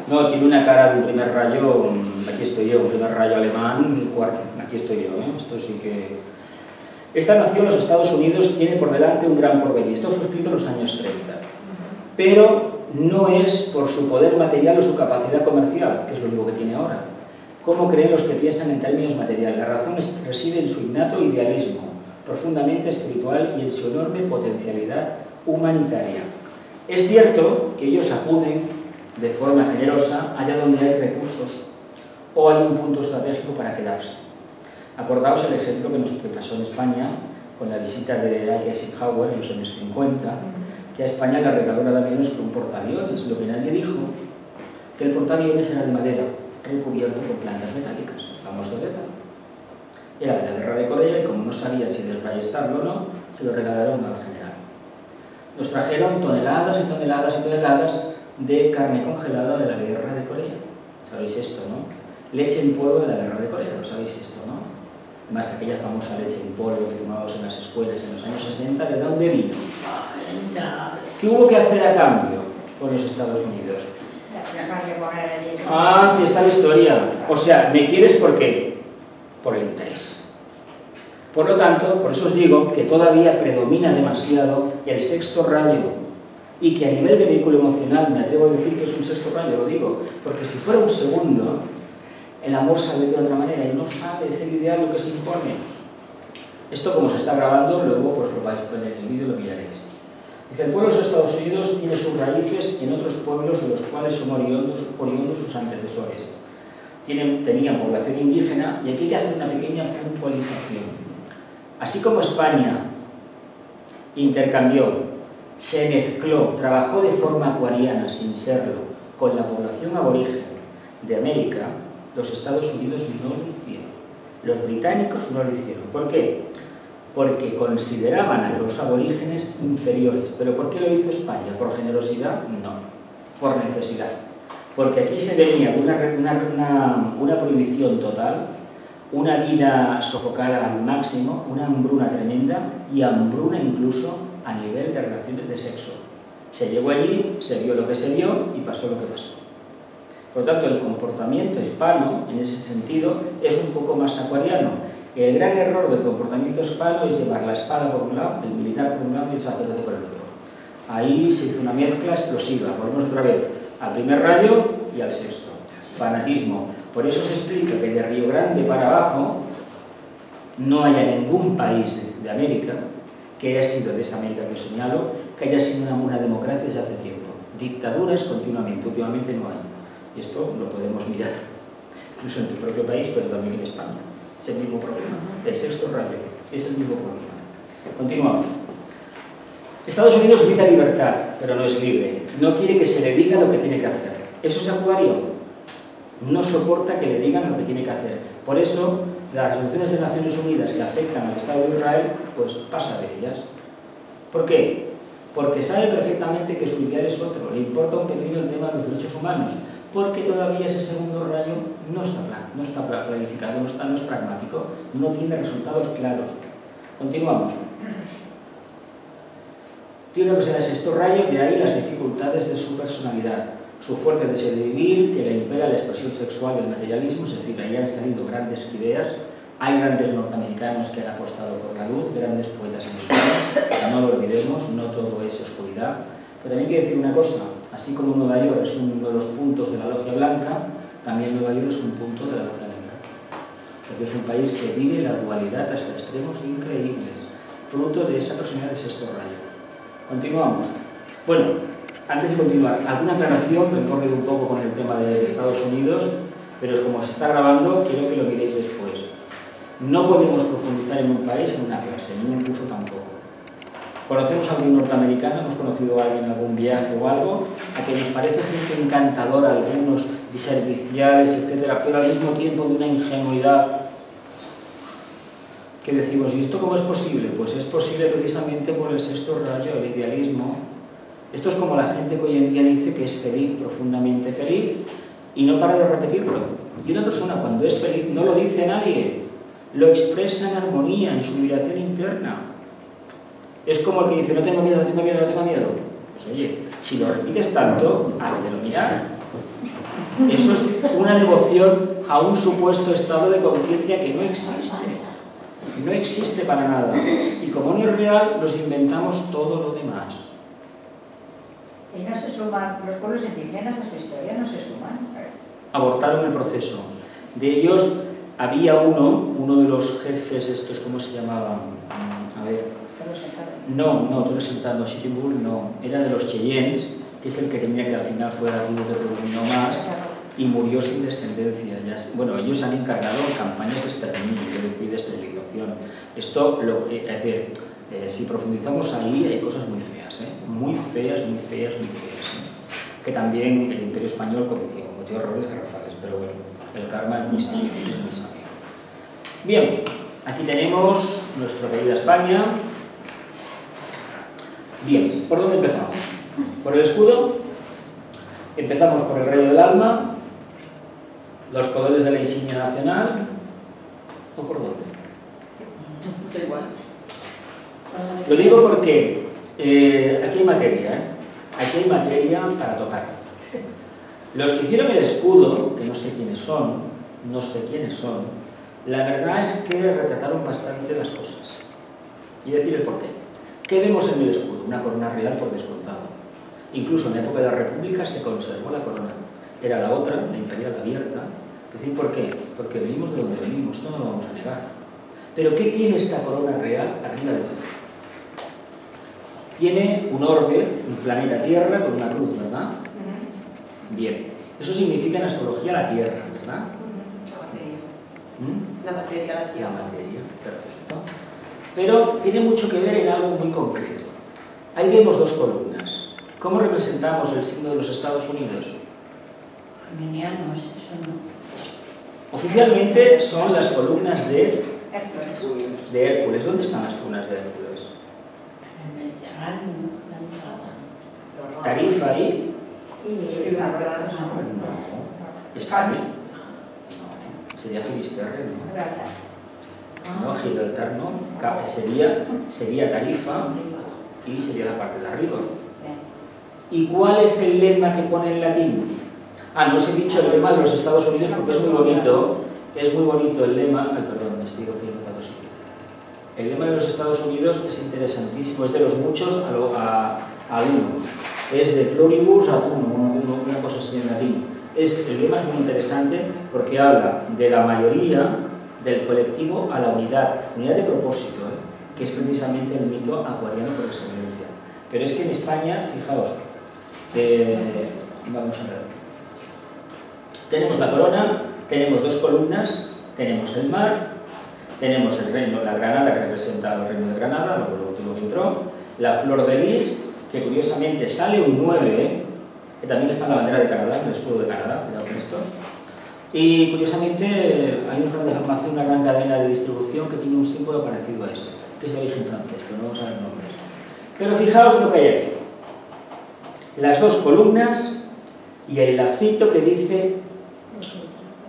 No, tiene una cara de un primer rayo, aquí estoy yo, un primer rayo alemán, un cuarto, aquí estoy yo, Esto sí que... Esta nación, los Estados Unidos, tiene por delante un gran porvenir. Esto fue escrito en los años 30. Pero no es por su poder material o su capacidad comercial, que es lo único que tiene ahora. ¿Cómo creen los que piensan en términos materiales? La razón reside en su innato idealismo, profundamente espiritual y en su enorme potencialidad humanitaria. Es cierto que ellos acuden de forma generosa allá donde hay recursos o hay un punto estratégico para quedarse. Acordaos el ejemplo que pasó en España con la visita de Ike Eisenhower en los años 50, que a España le regaló nada menos que un portaaviones. Lo que nadie dijo, que el portaaviones era de madera, recubierto con planchas metálicas, el famoso Delta. Era de la guerra de Corea y como no sabían si del rayo estable o no, se lo regalaron al general. Nos trajeron toneladas y toneladas y toneladas de carne congelada de la guerra de Corea. ¿Sabéis esto, no? Leche en polvo de la guerra de Corea, ¿lo sabéis esto, no? Además, aquella famosa leche en polvo que tomábamos en las escuelas en los años 60, ¿de dónde vino? ¿Qué hubo que hacer a cambio con los Estados Unidos? Ah, aquí está la historia. O sea, ¿me quieres por qué? Por el interés. Por lo tanto, por eso os digo que todavía predomina demasiado el sexto rayo y que a nivel de vehículo emocional me atrevo a decir que es un sexto rayo, lo digo, porque si fuera un segundo, el amor sale de otra manera y no sabe, es el ideal lo que se impone. Esto como se está grabando, luego pues lo vais a poner en el vídeo y lo miraréis. Dice, el pueblo de los Estados Unidos tiene sus raíces en otros pueblos de los cuales son oriundos sus antecesores. Tenían población indígena y aquí hay que hacer una pequeña puntualización. Así como España intercambió, se mezcló, trabajó de forma acuariana sin serlo con la población aborigen de América, los Estados Unidos no lo hicieron. Los británicos no lo hicieron. ¿Por qué? Porque consideraban a los aborígenes inferiores. ¿Pero por qué lo hizo España? ¿Por generosidad? No. por necesidad. Porque aquí se venía de una prohibición total, una vida sofocada al máximo, una hambruna tremenda y hambruna incluso a nivel de relaciones de sexo. Se llegó allí, se vio lo que se vio y pasó lo que pasó. Por lo tanto, el comportamiento hispano, en ese sentido, es un poco más acuariano. El gran error del comportamiento hispano es llevar la espada por un lado, el militar por un lado y el sacerdote por el otro. Ahí se hizo una mezcla explosiva. Volvemos otra vez al primer rayo y al sexto. Fanatismo. Por eso se explica que de Río Grande para abajo no haya ningún país de América que haya sido de esa América que señalo, que haya sido una democracia desde hace tiempo. Dictaduras continuamente, últimamente no hay. Y esto lo podemos mirar incluso en tu propio país, pero también en España. Es el mismo problema. El sexto rayo es el mismo problema. Continuamos. Estados Unidos grita libertad, pero no es libre. No quiere que se le diga lo que tiene que hacer. ¿Eso es acuario? No soporta que le digan lo que tiene que hacer. Por eso, las resoluciones de Naciones Unidas que afectan al Estado de Israel, pues pasa de ellas. ¿Por qué? Porque sabe perfectamente que su ideal es otro. Le importa un pepino el tema de los derechos humanos, porque todavía ese segundo rayo no está planificado, no es pragmático, no tiene resultados claros. Continuamos. Tiene que ser el sexto rayo, de ahí las dificultades de su personalidad, su fuerte deseo de vivir, que le impera la expresión sexual del materialismo, es decir, ahí han salido grandes ideas, hay grandes norteamericanos que han apostado por la luz, grandes poetas en España, no lo olvidemos, no todo es oscuridad, pero también hay que decir una cosa, así como Nueva York es uno de los puntos de la logia blanca, también Nueva York es un punto de la logia negra, porque es un país que vive la dualidad hasta extremos increíbles, fruto de esa personalidad de sexto rayo. Continuamos. Bueno, antes de continuar, alguna aclaración, me he corrido un poco con el tema de Estados Unidos, pero como se está grabando, quiero que lo miréis después. No podemos profundizar en un país en una clase, en un curso tampoco. Conocemos a algún norteamericano, hemos conocido a alguien en algún viaje o algo, a que nos parece gente encantadora, algunos serviciales, etcétera, pero al mismo tiempo de una ingenuidad que decimos, ¿y esto cómo es posible? Pues es posible precisamente por el sexto rayo, el idealismo. Esto es como la gente que hoy en día dice que es feliz, profundamente feliz, y no para de repetirlo. Y una persona cuando es feliz no lo dice a nadie, lo expresa en armonía, en su vibración interna. Es como el que dice, no tengo miedo, no tengo miedo, no tengo miedo. Pues oye, si lo repites tanto, háztelo mirar. Eso es una devoción a un supuesto estado de conciencia que no existe. No existe para nada. Y como no es real, nos inventamos todo lo demás. Y no se suman, los pueblos indígenas a su historia no se suman. Abortaron el proceso. De ellos había uno de los jefes estos, ¿cómo se llamaban? A ver. No, todos sentando, Sitting no. Era de los Cheyennes, que es el que tenía que al final fuera uno de no más, y murió sin descendencia. Bueno, ellos han encargado campañas de exterminio, es decir, de esterilización. Esto, es decir, si profundizamos ahí, hay cosas muy feas, muy feas, que también el Imperio Español cometió errores garrafales, pero bueno, el karma es muy sabio, Bien, aquí tenemos nuestra querida España. Bien, ¿por dónde empezamos? ¿Por el escudo? Empezamos por el rayo del alma, los colores de la insignia nacional, ¿o por dónde? Da igual. Lo digo porque aquí hay materia, aquí hay materia para tocar. Los que hicieron el escudo, que no sé quiénes son, la verdad es que retrataron bastante las cosas. Y decir el porqué. ¿Qué vemos en el escudo? Una corona real por descontado. Incluso en la época de la República se conservó la corona. Era la otra, la imperial abierta. Es decir, ¿por qué? Porque venimos de donde venimos, no lo vamos a negar. Pero ¿qué tiene esta corona real arriba de todo? Tiene un orbe, un planeta Tierra con una cruz, ¿verdad? Bien. Eso significa en astrología la Tierra, ¿verdad? La materia, la Tierra. La materia, perfecto. Pero tiene mucho que ver en algo muy concreto. Ahí vemos dos columnas. ¿Cómo representamos el signo de los Estados Unidos? Arminianos, eso no. Oficialmente son las columnas de Hércules. Hércules. ¿Dónde están las columnas de Hércules? En el Mediterráneo, Tarifa y Y Marruecos. No. España. No. Sería Finisterre, ¿no? Gibraltar. No, Gibraltar no. Sería Tarifa y sería la parte de arriba. ¿Y cuál es el lema que pone en latín? Ah, no os he dicho el lema de los Estados Unidos porque es muy bonito. Es muy bonito el lema. Ay, perdón, me estoy cogiendo para dos sitios. El lema de los Estados Unidos es interesantísimo. Es de los muchos al uno. Es de pluribus ad uno, una cosa así en latín. El lema es muy interesante porque habla de la mayoría del colectivo a la unidad de propósito, que es precisamente el mito acuariano por excelencia. Pero es que en España, fijaos, vamos a ver, tenemos la corona, tenemos dos columnas, tenemos el mar, tenemos el reino, la granada que representa el reino de Granada, lo último que entró, la flor de lis, que curiosamente sale un 9, que también está en la bandera de Canadá, en el escudo de Canadá, cuidado con esto. Y curiosamente hay una gran farmacia, una gran cadena de distribución que tiene un símbolo parecido a ese, que es de origen francés, pero no vamos a ver nombres. Pero fijaos lo que hay aquí. Las dos columnas y el lacito que dice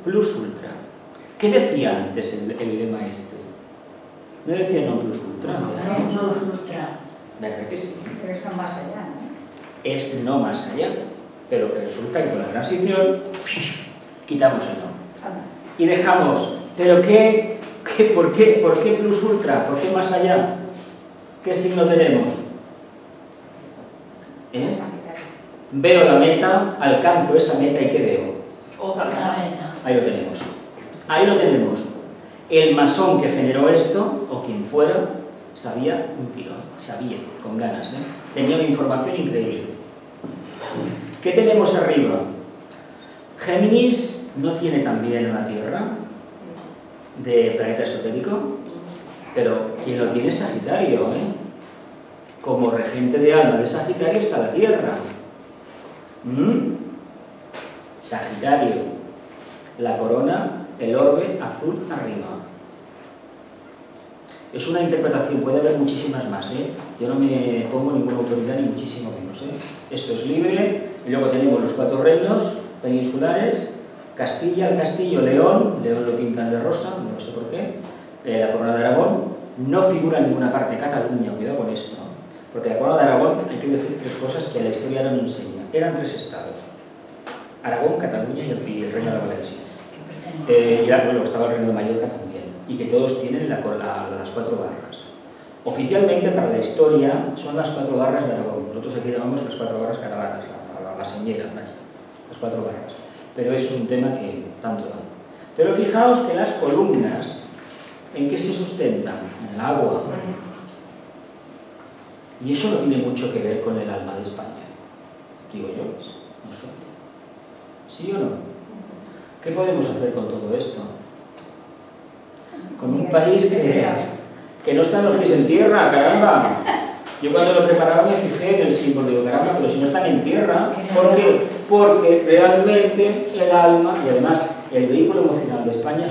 plus ultra. ¿Qué decía antes el lema este? No decía no plus ultra. No plus ultra. ¿Verdad que sí? Pero eso más allá, ¿no? Es no más allá. Pero resulta que con la transición quitamos el no. Y dejamos, ¿pero por qué plus ultra? ¿Por qué más allá? ¿Qué signo tenemos? Veo la meta, alcanzo esa meta y ¿qué veo? Otra meta. Ahí lo tenemos. Ahí lo tenemos. El masón que generó esto, o quien fuera, sabía un tiro, sabía, con ganas, tenía una información increíble. ¿Qué tenemos arriba? Géminis no tiene también una Tierra de planeta esotérico, pero quien lo tiene es Sagitario, Como regente de alma de Sagitario está la Tierra. Sagitario, la corona, el orbe azul arriba. Es una interpretación, puede haber muchísimas más, Yo no me pongo ninguna autoridad ni muchísimo menos, Esto es libre, y luego tenemos los 4 reinos peninsulares, Castilla, el castillo, León lo pintan de rosa, no sé por qué, la corona de Aragón, no figura en ninguna parte Cataluña, cuidado con esto, porque la corona de Aragón, hay que decir 3 cosas que a la historia no nos enseña. Eran 3 estados, Aragón, Cataluña y el reino de Valencia. Bueno, estaba el reino de Mallorca también, y que todos tienen las 4 barras. Oficialmente, para la historia, son las 4 barras de Aragón. Nosotros aquí llamamos las 4 barras catalanas, la señera, las 4 barras. Pero eso es un tema que tanto da. Pero fijaos que las columnas, ¿en qué se sustentan? En el agua. Y eso no tiene mucho que ver con el alma de España. Digo yo, no sé. ¿Sí o no? ¿Qué podemos hacer con todo esto? Con un país que no está en los pies en tierra, caramba. Yo cuando lo preparaba me fijé en el símbolo, digo, caramba, pero si no están en tierra, ¿por qué? Porque realmente el alma, y además el vehículo emocional de España,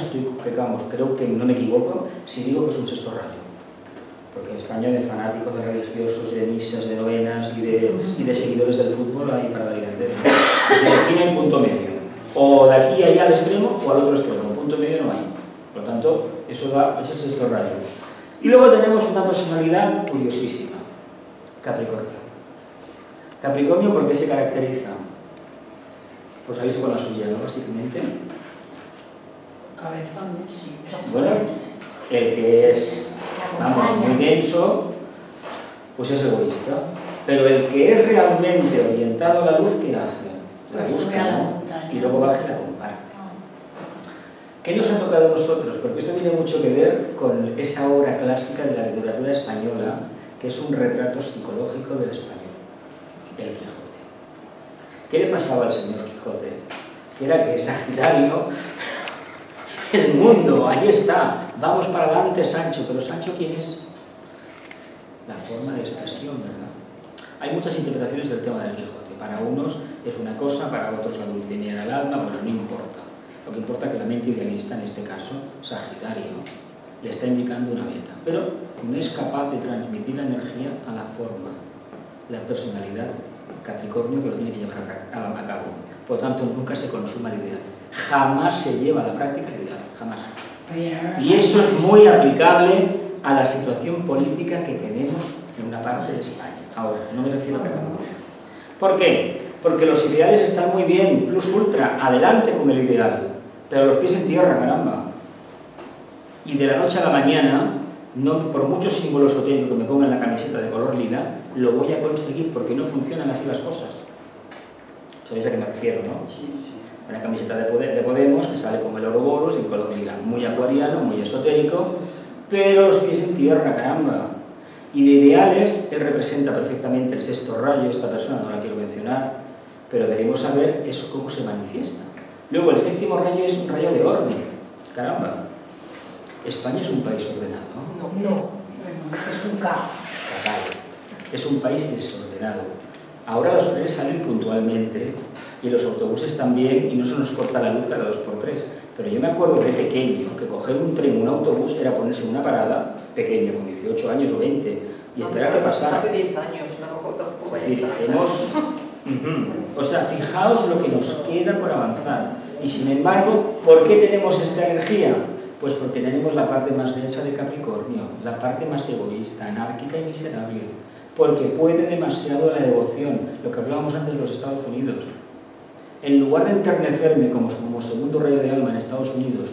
creo que no me equivoco si digo que es un 6º rayo. Porque en España de fanáticos, de religiosos, de misas, de novenas y de seguidores del fútbol hay para dar entero. Aquí no hay punto medio. O de aquí allá al extremo o al otro extremo. Punto medio no hay. Por lo tanto, eso es el 6º rayo. Y luego tenemos una personalidad curiosísima. Capricornio. Capricornio, ¿por qué se caracteriza? Pues sabéis con la suya, ¿no? Básicamente. Cabezones, sí. Bueno, el que es, muy denso, pues es egoísta. Pero el que es realmente orientado a la luz, ¿qué hace? La busca, y luego baja y la comparte. ¿Qué nos ha tocado a nosotros? Porque esto tiene mucho que ver con esa obra clásica de la literatura española, que es un retrato psicológico del español, el Quijote. ¿Qué le pasaba al señor Quijote? Que era que Sagitario, el mundo, ahí está, vamos para adelante Sancho, pero ¿Sancho quién es? La forma de expresión, ¿verdad? Hay muchas interpretaciones del tema del Quijote. Para unos es una cosa, para otros la Dulcinea al alma, bueno, no importa. Lo que importa es que la mente idealista, en este caso, Sagitario, le está indicando una meta, pero no es capaz de transmitir la energía a la forma, la personalidad Capricornio que lo tiene que llevar a cabo. Por tanto, nunca se consuma el ideal. Jamás se lleva a la práctica el ideal, jamás. Y eso es muy aplicable a la situación política que tenemos en una parte de España. Ahora, no me refiero a Cataluña. ¿Por qué? Porque los ideales están muy bien, plus ultra, adelante con el ideal, pero los pies en tierra, caramba. Y de la noche a la mañana, no, por muchos símbolos esotéricos que me ponga en la camiseta de color lila, lo voy a conseguir porque no funcionan así las cosas. ¿Sabéis a qué me refiero, no? Sí, sí. Una camiseta de Podemos que sale como el Ouroboros en color lila, muy acuariano, muy esotérico, pero los pies en tierra, caramba. Y de ideales, él representa perfectamente el sexto rayo, esta persona no la quiero mencionar, pero veremos a ver eso cómo se manifiesta. Luego, el séptimo rayo es un rayo de orden, caramba. España es un país ordenado. No, es un caos. Fatal. Es un país desordenado. Ahora los trenes salen puntualmente y los autobuses también, y no se nos corta la luz cada 2×3. Pero yo me acuerdo de pequeño que coger un tren o un autobús era ponerse en una parada, pequeño, con 18 años o 20, y esperar que pasara. Hace 10 años, tampoco Es decir, hemos... O sea, fijaos lo que nos queda por avanzar. Y sin embargo, ¿por qué tenemos esta energía? Pues porque tenemos la parte más densa de Capricornio, la parte más egoísta, anárquica y miserable, porque puede demasiado la devoción, lo que hablábamos antes de los Estados Unidos. En lugar de enternecerme como segundo rayo de alma en Estados Unidos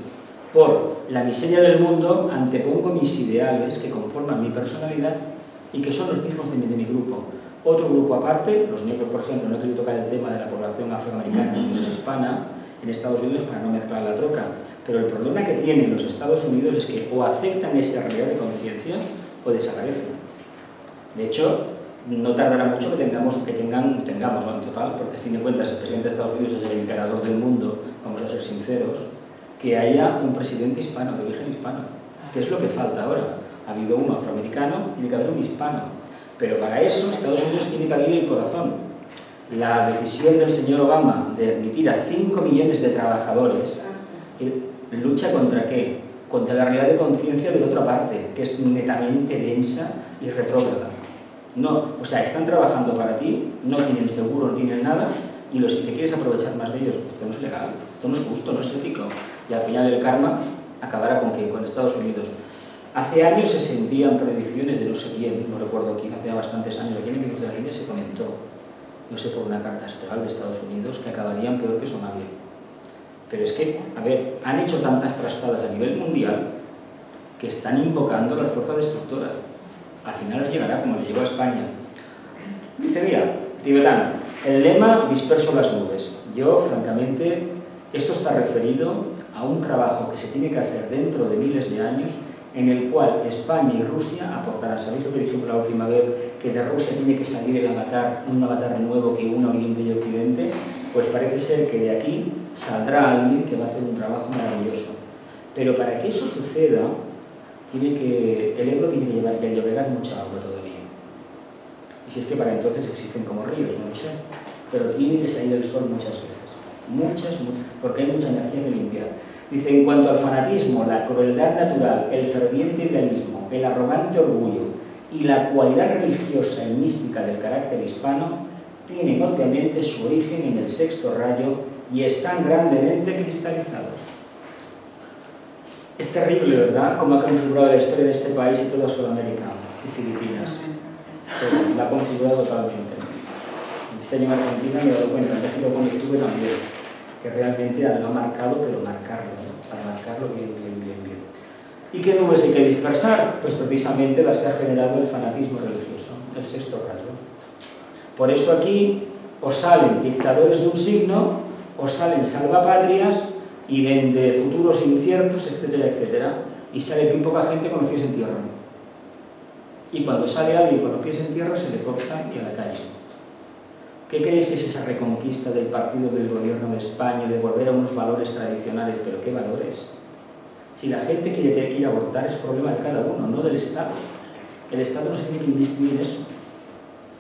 por la miseria del mundo, antepongo mis ideales que conforman mi personalidad y que son los mismos de mi grupo. Otro grupo aparte, los negros, por ejemplo, no he querido tocar el tema de la población afroamericana y hispana en Estados Unidos para no mezclar la troca, pero el problema que tienen los Estados Unidos es que o aceptan esa realidad de conciencia o desaparecen. De hecho, no tardará mucho que tengamos, bueno, en total, porque a fin de cuentas el presidente de Estados Unidos es el emperador del mundo, vamos a ser sinceros, que haya un presidente hispano, de origen hispano, que es lo que falta ahora. Ha habido uno afroamericano, tiene que haber un hispano, pero para eso Estados Unidos tiene que abrir el corazón. La decisión del señor Obama de admitir a 5 millones de trabajadores, ¿lucha contra qué? Contra la realidad de conciencia de la otra parte, que es netamente densa y retrógrada. No, o sea, están trabajando para ti, no tienen seguro, no tienen nada, y los que te quieres aprovechar más de ellos, esto no es legal, esto no es justo, no es ético. Y al final el karma acabará con ¿qué? Con Estados Unidos. Hace años se sentían predicciones de no sé quién, no recuerdo quién, hace bastantes años, aquí en Amigos de la Línea se comentó, no sé, por una carta astral de Estados Unidos, que acabarían peor que Somalia. Pero es que, a ver, han hecho tantas trastadas a nivel mundial que están invocando las fuerzas destructoras. Al final les llegará como le llegó a España. Dice, mira, tibetano, el lema disperso las nubes. Yo, francamente, esto está referido a un trabajo que se tiene que hacer dentro de miles de años, en el cual España y Rusia aportarán. ¿Sabéis lo que dijimos la última vez? Que de Rusia tiene que salir el avatar, un avatar nuevo que une Oriente y Occidente. Pues parece ser que de aquí saldrá alguien que va a hacer un trabajo maravilloso. Pero para que eso suceda, el Ebro tiene que llevar mucha agua todavía. Y si es que para entonces existen como ríos, no lo sé. Pero tiene que salir el sol muchas veces. Muchas, porque hay mucha energía que limpiar. Dice, en cuanto al fanatismo, la crueldad natural, el ferviente idealismo, el arrogante orgullo y la cualidad religiosa y mística del carácter hispano, tienen obviamente su origen en el sexto rayo y están grandemente cristalizados. Es terrible, ¿verdad?, cómo ha configurado la historia de este país y toda Sudamérica y Filipinas. Sí, la ha configurado totalmente. Este año en Argentina me he dado cuenta, en México cuando estuve también, que realmente lo ha marcado, pero marcarlo, ¿no? Para marcarlo bien. ¿Y qué nubes hay que dispersar? Pues precisamente las que ha generado el fanatismo religioso, el sexto rayo. Por eso aquí os salen dictadores de un signo, os salen salvapatrias y vende futuros inciertos, etcétera, etcétera, y sale bien poca gente con los pies en tierra. Y cuando sale alguien con los pies en tierra se le corta y a la calle. ¿Qué creéis que es esa reconquista del partido del gobierno de España, de volver a unos valores tradicionales? ¿Pero qué valores? Si la gente quiere abortar, es problema de cada uno, no del Estado. El Estado no se tiene que inmiscuir en eso.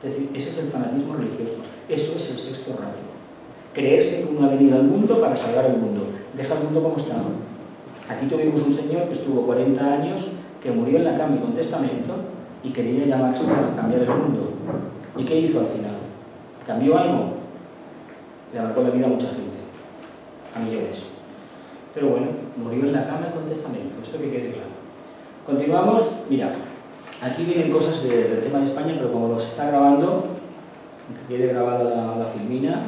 Es decir, ese es el fanatismo religioso, eso es el sexto rayo. Creerse que uno ha venido al mundo para salvar el mundo. Deja el mundo como está. Aquí tuvimos un señor que estuvo 40 años, que murió en la cama y con testamento, y quería llamarse a cambiar el mundo. ¿Y qué hizo al final? ¿Cambió algo? Le marcó la vida a mucha gente, a millones. Pero bueno, murió en la cama con testamento, esto que quede claro. Continuamos, mira, aquí vienen cosas del tema de España, pero como los está grabando, que quede grabada la filmina,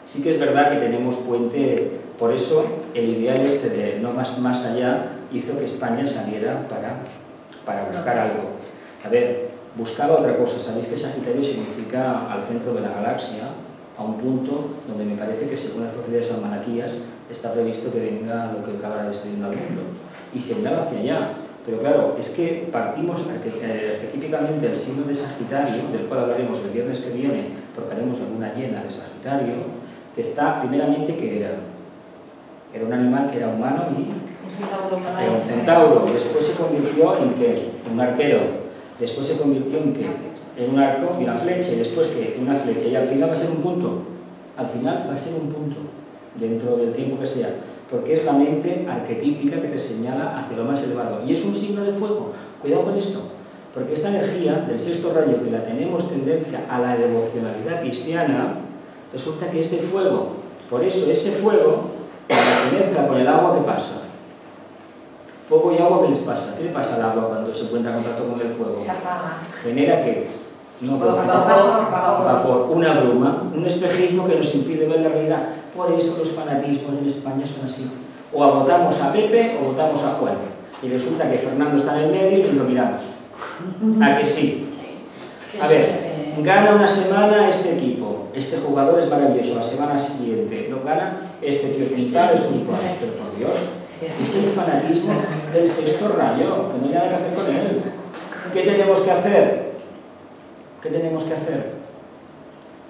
sí que es verdad que tenemos puente, por eso el ideal este de no más allá hizo que España saliera para buscar algo. A ver, buscaba otra cosa, sabéis que Sagitario significa al centro de la galaxia, a un punto donde me parece que según las profecías almanaquías está previsto que venga lo que acabará destruyendo al mundo, y se miraba hacia allá. Pero claro, es que partimos arquetípicamente del signo de Sagitario, del cual hablaremos el viernes que viene, porque haremos alguna llena de Sagitario, que está primeramente que era un animal que era humano y era un centauro. Después se convirtió en ¿qué? En un arquero. Después se convirtió en ¿qué? En un arco y una flecha. Y después ¿qué? Una flecha. Y al final va a ser un punto. Al final va a ser un punto, dentro del tiempo que sea. Porque es la mente arquetípica que te señala hacia lo más elevado. Y es un signo de fuego. Cuidado con esto. Porque esta energía del sexto rayo, que la tenemos tendencia a la devocionalidad cristiana, resulta que es de fuego. Por eso ese fuego, cuando se mezcla con el agua, ¿qué pasa? Fuego y agua, ¿qué les pasa? ¿Qué le pasa al agua cuando se encuentra en contacto con el fuego? Se apaga. Genera ¿qué? No, vapor, una bruma, un espejismo que nos impide ver la realidad. Por eso los fanatismos en España son así. O votamos a Pepe o votamos a Juan. Y resulta que Fernando está en el medio y lo miramos. ¿A que sí? A ver, gana una semana este equipo, este jugador es maravilloso, la semana siguiente lo gana, este tío es un tal, es un igual. Pero por Dios, es el fanatismo del sexto rayo, que no hay nada que hacer con él. ¿Qué tenemos que hacer? ¿Qué tenemos que hacer?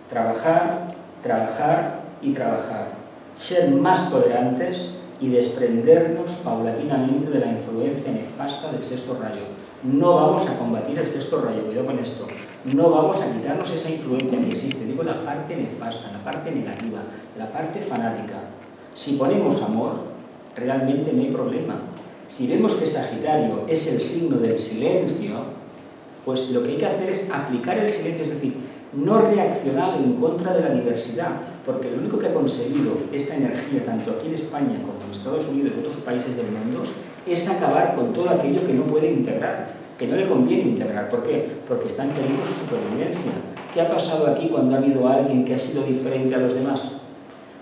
Trabajar, trabajar y trabajar. Ser más tolerantes y desprendernos paulatinamente de la influencia nefasta del sexto rayo. No vamos a combatir el sexto rayo, cuidado con esto. No vamos a quitarnos esa influencia que existe. Digo la parte nefasta, la parte negativa, la parte fanática. Si ponemos amor, realmente no hay problema. Si vemos que Sagitario es el signo del silencio, pues lo que hay que hacer es aplicar el silencio, es decir, no reaccionar en contra de la diversidad, porque lo único que ha conseguido esta energía, tanto aquí en España como en Estados Unidos y en otros países del mundo, es acabar con todo aquello que no puede integrar, que no le conviene integrar. ¿Por qué? Porque está en peligro su supervivencia. ¿Qué ha pasado aquí cuando ha habido alguien que ha sido diferente a los demás?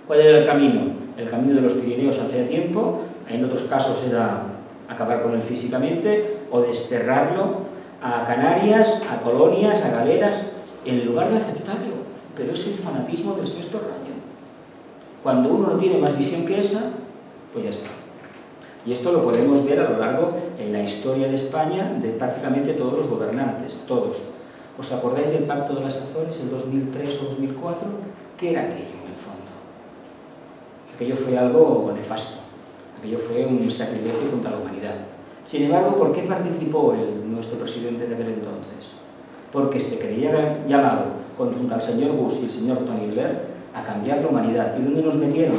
¿Cuál era el camino? El camino de los Pirineos hace tiempo, en otros casos era acabar con él físicamente o desterrarlo a Canarias, a colonias, a galeras, en lugar de aceptarlo. Pero es el fanatismo del sexto rayo. Cuando uno no tiene más visión que esa, pues ya está. Y esto lo podemos ver a lo largo en la historia de España de prácticamente todos los gobernantes, todos. ¿Os acordáis del Pacto de las Azores, el 2003 o 2004? ¿Qué era aquello en el fondo? Aquello fue algo nefasto. Aquello fue un sacrilegio contra la humanidad. Sin embargo, ¿por qué participó nuestro presidente de aquel entonces? Porque se creía llamado, junto al señor Bush y el señor Tony Blair, a cambiar la humanidad. ¿Y dónde nos metieron?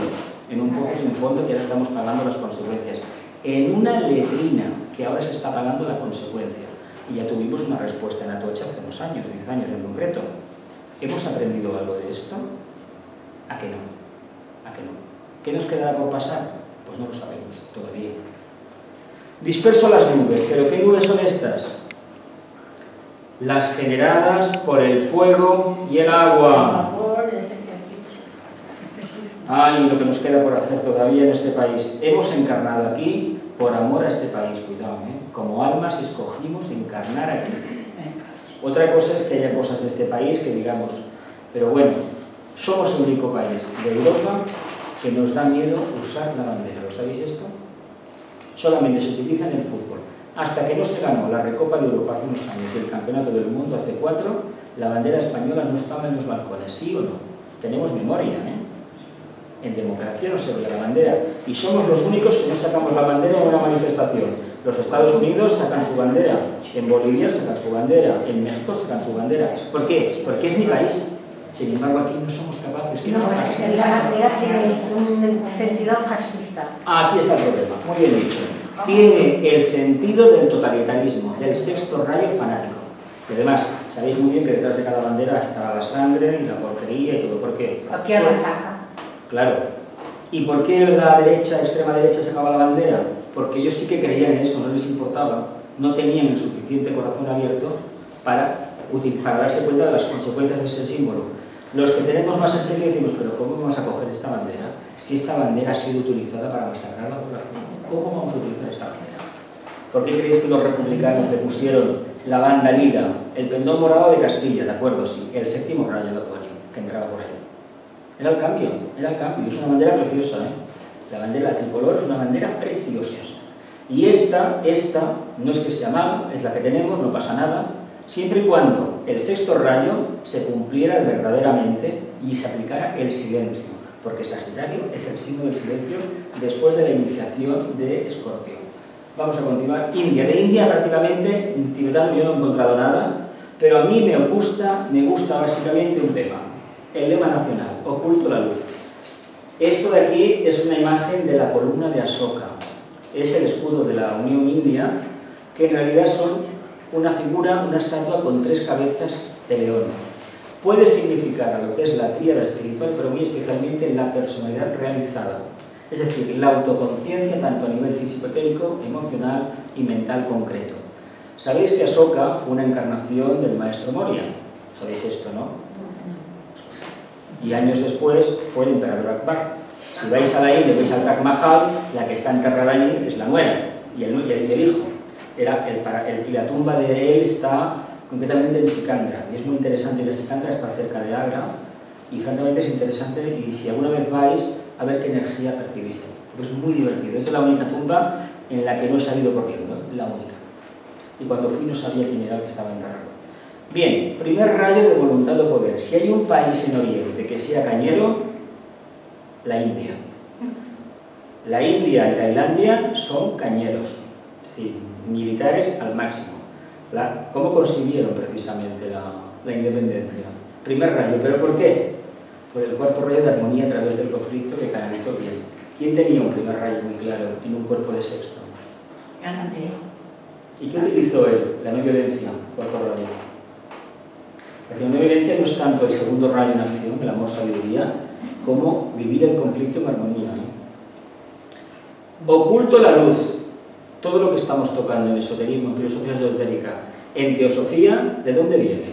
En un pozo sin fondo que ahora estamos pagando las consecuencias. En una letrina que ahora se está pagando la consecuencia. Y ya tuvimos una respuesta en Atocha hace unos años, 10 años en concreto. ¿Hemos aprendido algo de esto? ¿A qué no? ¿A qué no? ¿Qué nos quedará por pasar? Pues no lo sabemos todavía. Disperso las nubes, ¿pero qué nubes son estas? Las generadas por el fuego y el agua. Ay, lo que nos queda por hacer todavía en este país. Hemos encarnado aquí por amor a este país, cuidado, como almas escogimos encarnar aquí. Otra cosa es que haya cosas de este país que digamos, pero bueno, somos el único país de Europa que nos da miedo usar la bandera. ¿Lo sabéis esto? Solamente se utiliza en el fútbol. Hasta que no se ganó la Recopa de Europa hace unos años y el Campeonato del Mundo hace 4, la bandera española no estaba en los balcones, ¿sí o no? Tenemos memoria, En democracia no se veía la bandera. Y somos los únicos que no sacamos la bandera en una manifestación. Los Estados Unidos sacan su bandera, en Bolivia sacan su bandera, en México sacan su bandera. ¿Por qué? Porque es mi país. Sin embargo, aquí no somos capaces. No, la bandera tiene un sentido fascista. Aquí está el problema, muy bien dicho. Tiene el sentido del totalitarismo, del sexto rayo fanático. Y además, Sabéis muy bien que detrás de cada bandera está la sangre y la porquería y todo. ¿Por qué? Cualquiera la saca. Claro. ¿Y por qué la derecha, extrema derecha, sacaba la bandera? Porque ellos sí que creían en eso, no les importaba, no tenían el suficiente corazón abierto para darse cuenta de las consecuencias de ese símbolo. Los que tenemos más en serio decimos, pero ¿cómo vamos a coger esta bandera si esta bandera ha sido utilizada para masacrar a la población? ¿Cómo vamos a utilizar esta bandera? ¿Por qué creéis que los republicanos le pusieron la banda lila, el pendón morado de Castilla, de acuerdo, sí, el séptimo rayo de Acuario, que entraba por ahí? Era el cambio, es una bandera preciosa, ¿eh? La bandera tricolor es una bandera preciosa. Y esta no es que sea mala, es la que tenemos, no pasa nada, siempre y cuando el sexto rayo se cumpliera verdaderamente y se aplicara el silencio, porque Sagitario es el signo del silencio después de la iniciación de Escorpio. Vamos a continuar. India. De India prácticamente, tibetano yo no he encontrado nada, pero a mí me gusta básicamente un tema. El lema nacional, oculto la luz. Esto de aquí es una imagen de la columna de Ashoka. Es el escudo de la Unión India, que en realidad son una figura, una estatua con 3 cabezas de león. Puede significar a lo que es la tríada espiritual, pero muy especialmente la personalidad realizada. Es decir, la autoconciencia tanto a nivel físico-etérico, emocional y mental concreto. Sabéis que Ashoka fue una encarnación del maestro Moria. Sabéis esto, ¿no? Y años después fue el emperador Akbar. Si vais a la India y veis al Taj Mahal, la que está enterrada allí es la nuera y el hijo. Y la tumba de él está completamente en Sikandra. Y es muy interesante, la Sikandra está cerca de Agra y francamente es interesante, y si alguna vez vais, a ver qué energía percibís. Porque es muy divertido. Esta es la única tumba en la que no he salido corriendo, la única. Y cuando fui no sabía quién era el que estaba enterrado. Bien, primer rayo de voluntad o poder. Si hay un país en Oriente que sea cañero, la India. La India y Tailandia son cañeros, es decir, militares al máximo. ¿Cómo consiguieron precisamente la independencia? Primer rayo, ¿pero por qué? Por el cuarto rayo de armonía a través del conflicto que canalizó bien. ¿Quién tenía un primer rayo muy claro en un cuerpo de sexto? ¿Y qué utilizó él? La no violencia, cuarto rayo. Porque la no violencia no es tanto el segundo rayo en acción, el amor sabiduría, como vivir el conflicto en armonía, ¿eh? Oculto la luz. Todo lo que estamos tocando en esoterismo, en filosofía esotérica, en teosofía, ¿de dónde viene?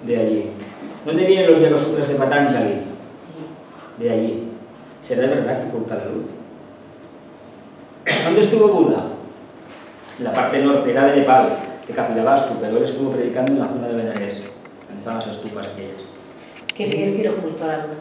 De allí. ¿Dónde vienen los Yoga Sutras de Patanjali? De allí. ¿Será verdad que oculta la luz? ¿Dónde estuvo Buda? En la parte norte, era de Nepal, de Kapilavastu, pero él estuvo predicando en la zona de Benares, donde estaban las estupas aquellas. ¿Qué quiere decir oculto la luz?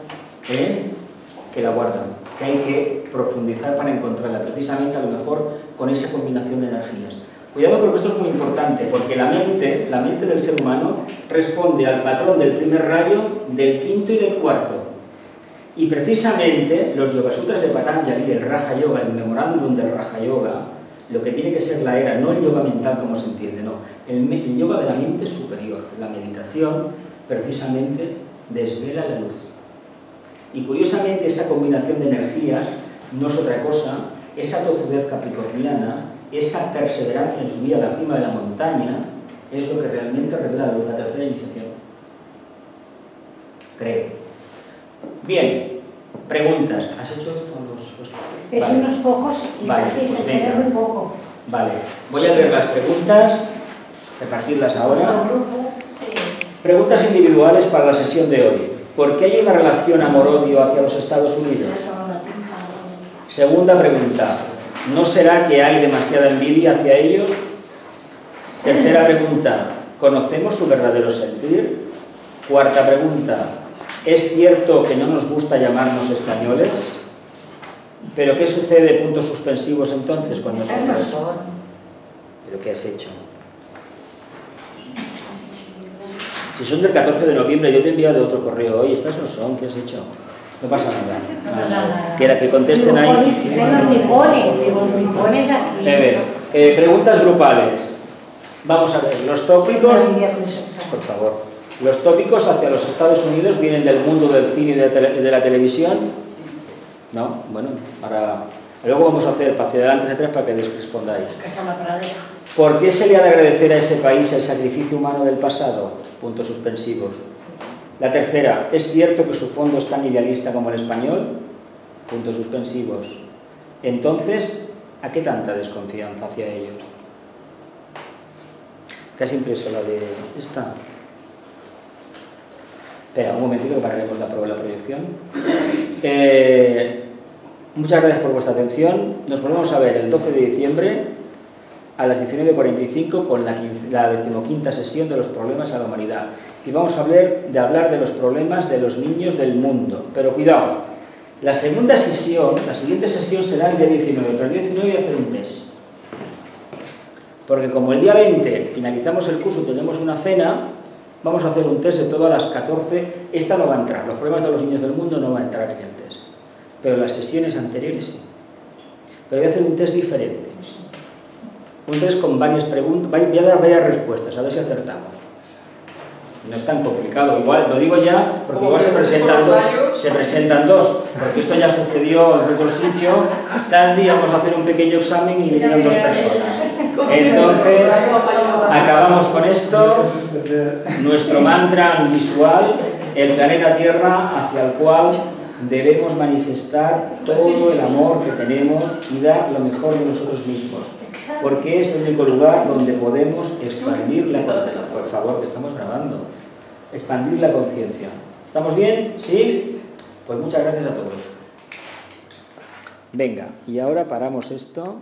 Que la guardan, que hay que profundizar para encontrarla, precisamente a lo mejor con esa combinación de energías. Cuidado porque esto es muy importante, porque la mente del ser humano responde al patrón del primer rayo, del quinto y del cuarto. Y precisamente los Yoga Sutras de Patanjali, el Raja Yoga, el memorándum del Raja Yoga, lo que tiene que ser la era, no el yoga mental como se entiende, no, el yoga de la mente superior, la meditación, precisamente desvela la luz. Y curiosamente esa combinación de energías no es otra cosa, esa tozudez capricorniana, esa perseverancia en subir a la cima de la montaña, es lo que realmente revela la luz, la tercera iniciación. Creo. Bien, preguntas. ¿Has hecho esto a los...? Es vale. unos pocos y vale, casi pues se queda muy poco. Vale, voy a leer las preguntas, repartirlas ahora. Preguntas individuales para la sesión de hoy. ¿Por qué hay una relación amor-odio hacia los Estados Unidos? Segunda pregunta. ¿No será que hay demasiada envidia hacia ellos? Tercera pregunta. ¿Conocemos su verdadero sentir? Cuarta pregunta. ¿Es cierto que no nos gusta llamarnos españoles? ¿Pero qué sucede, puntos suspensivos, entonces, cuando son? ¿Pero qué has hecho? Si son del 14 de noviembre, yo te he enviado otro correo hoy, estas no son, ¿qué has hecho? No pasa nada. Que contesten ahí. Son los nipones aquí. Preguntas grupales. Vamos a ver, los tópicos... Por favor. Los tópicos hacia los Estados Unidos vienen del mundo del cine y de la televisión. ¿No? Bueno, luego vamos a hacer hacia adelante, hacia atrás, para que les respondáis. Casa La Pradera. ¿Por qué se le ha de agradecer a ese país el sacrificio humano del pasado? Puntos suspensivos. La tercera, ¿es cierto que su fondo es tan idealista como el español? Puntos suspensivos. Entonces, ¿a qué tanta desconfianza hacia ellos? Casi impreso la de esta. Espera, un momentito que pararemos la proyección. Muchas gracias por vuestra atención. Nos volvemos a ver el 12 de diciembre a las 19:45 con la 15ª sesión de los problemas a la humanidad. Y vamos a hablar de los problemas de los niños del mundo. Pero cuidado, la siguiente sesión será el día 19, pero el día 19 voy a hacer un test. Porque como el día 20 finalizamos el curso y tenemos una cena, vamos a hacer un test de todas las 14. Esta no va a entrar, los problemas de los niños del mundo no va a entrar en el test. Pero las sesiones anteriores sí. Pero voy a hacer un test diferente. Un test con varias preguntas, voy a dar varias respuestas, a ver si acertamos. No es tan complicado, igual, lo digo ya, porque igual se presentan dos, porque esto ya sucedió en otro sitio, tal día vamos a hacer un pequeño examen y vinieron 2 personas. Entonces, acabamos con esto, nuestro mantra visual, el planeta Tierra hacia el cual debemos manifestar todo el amor que tenemos y dar lo mejor de nosotros mismos. Porque es el único lugar donde podemos expandir la conciencia. Por favor, que estamos grabando. Expandir la conciencia. ¿Estamos bien? ¿Sí? Pues muchas gracias a todos. Venga, y ahora paramos esto.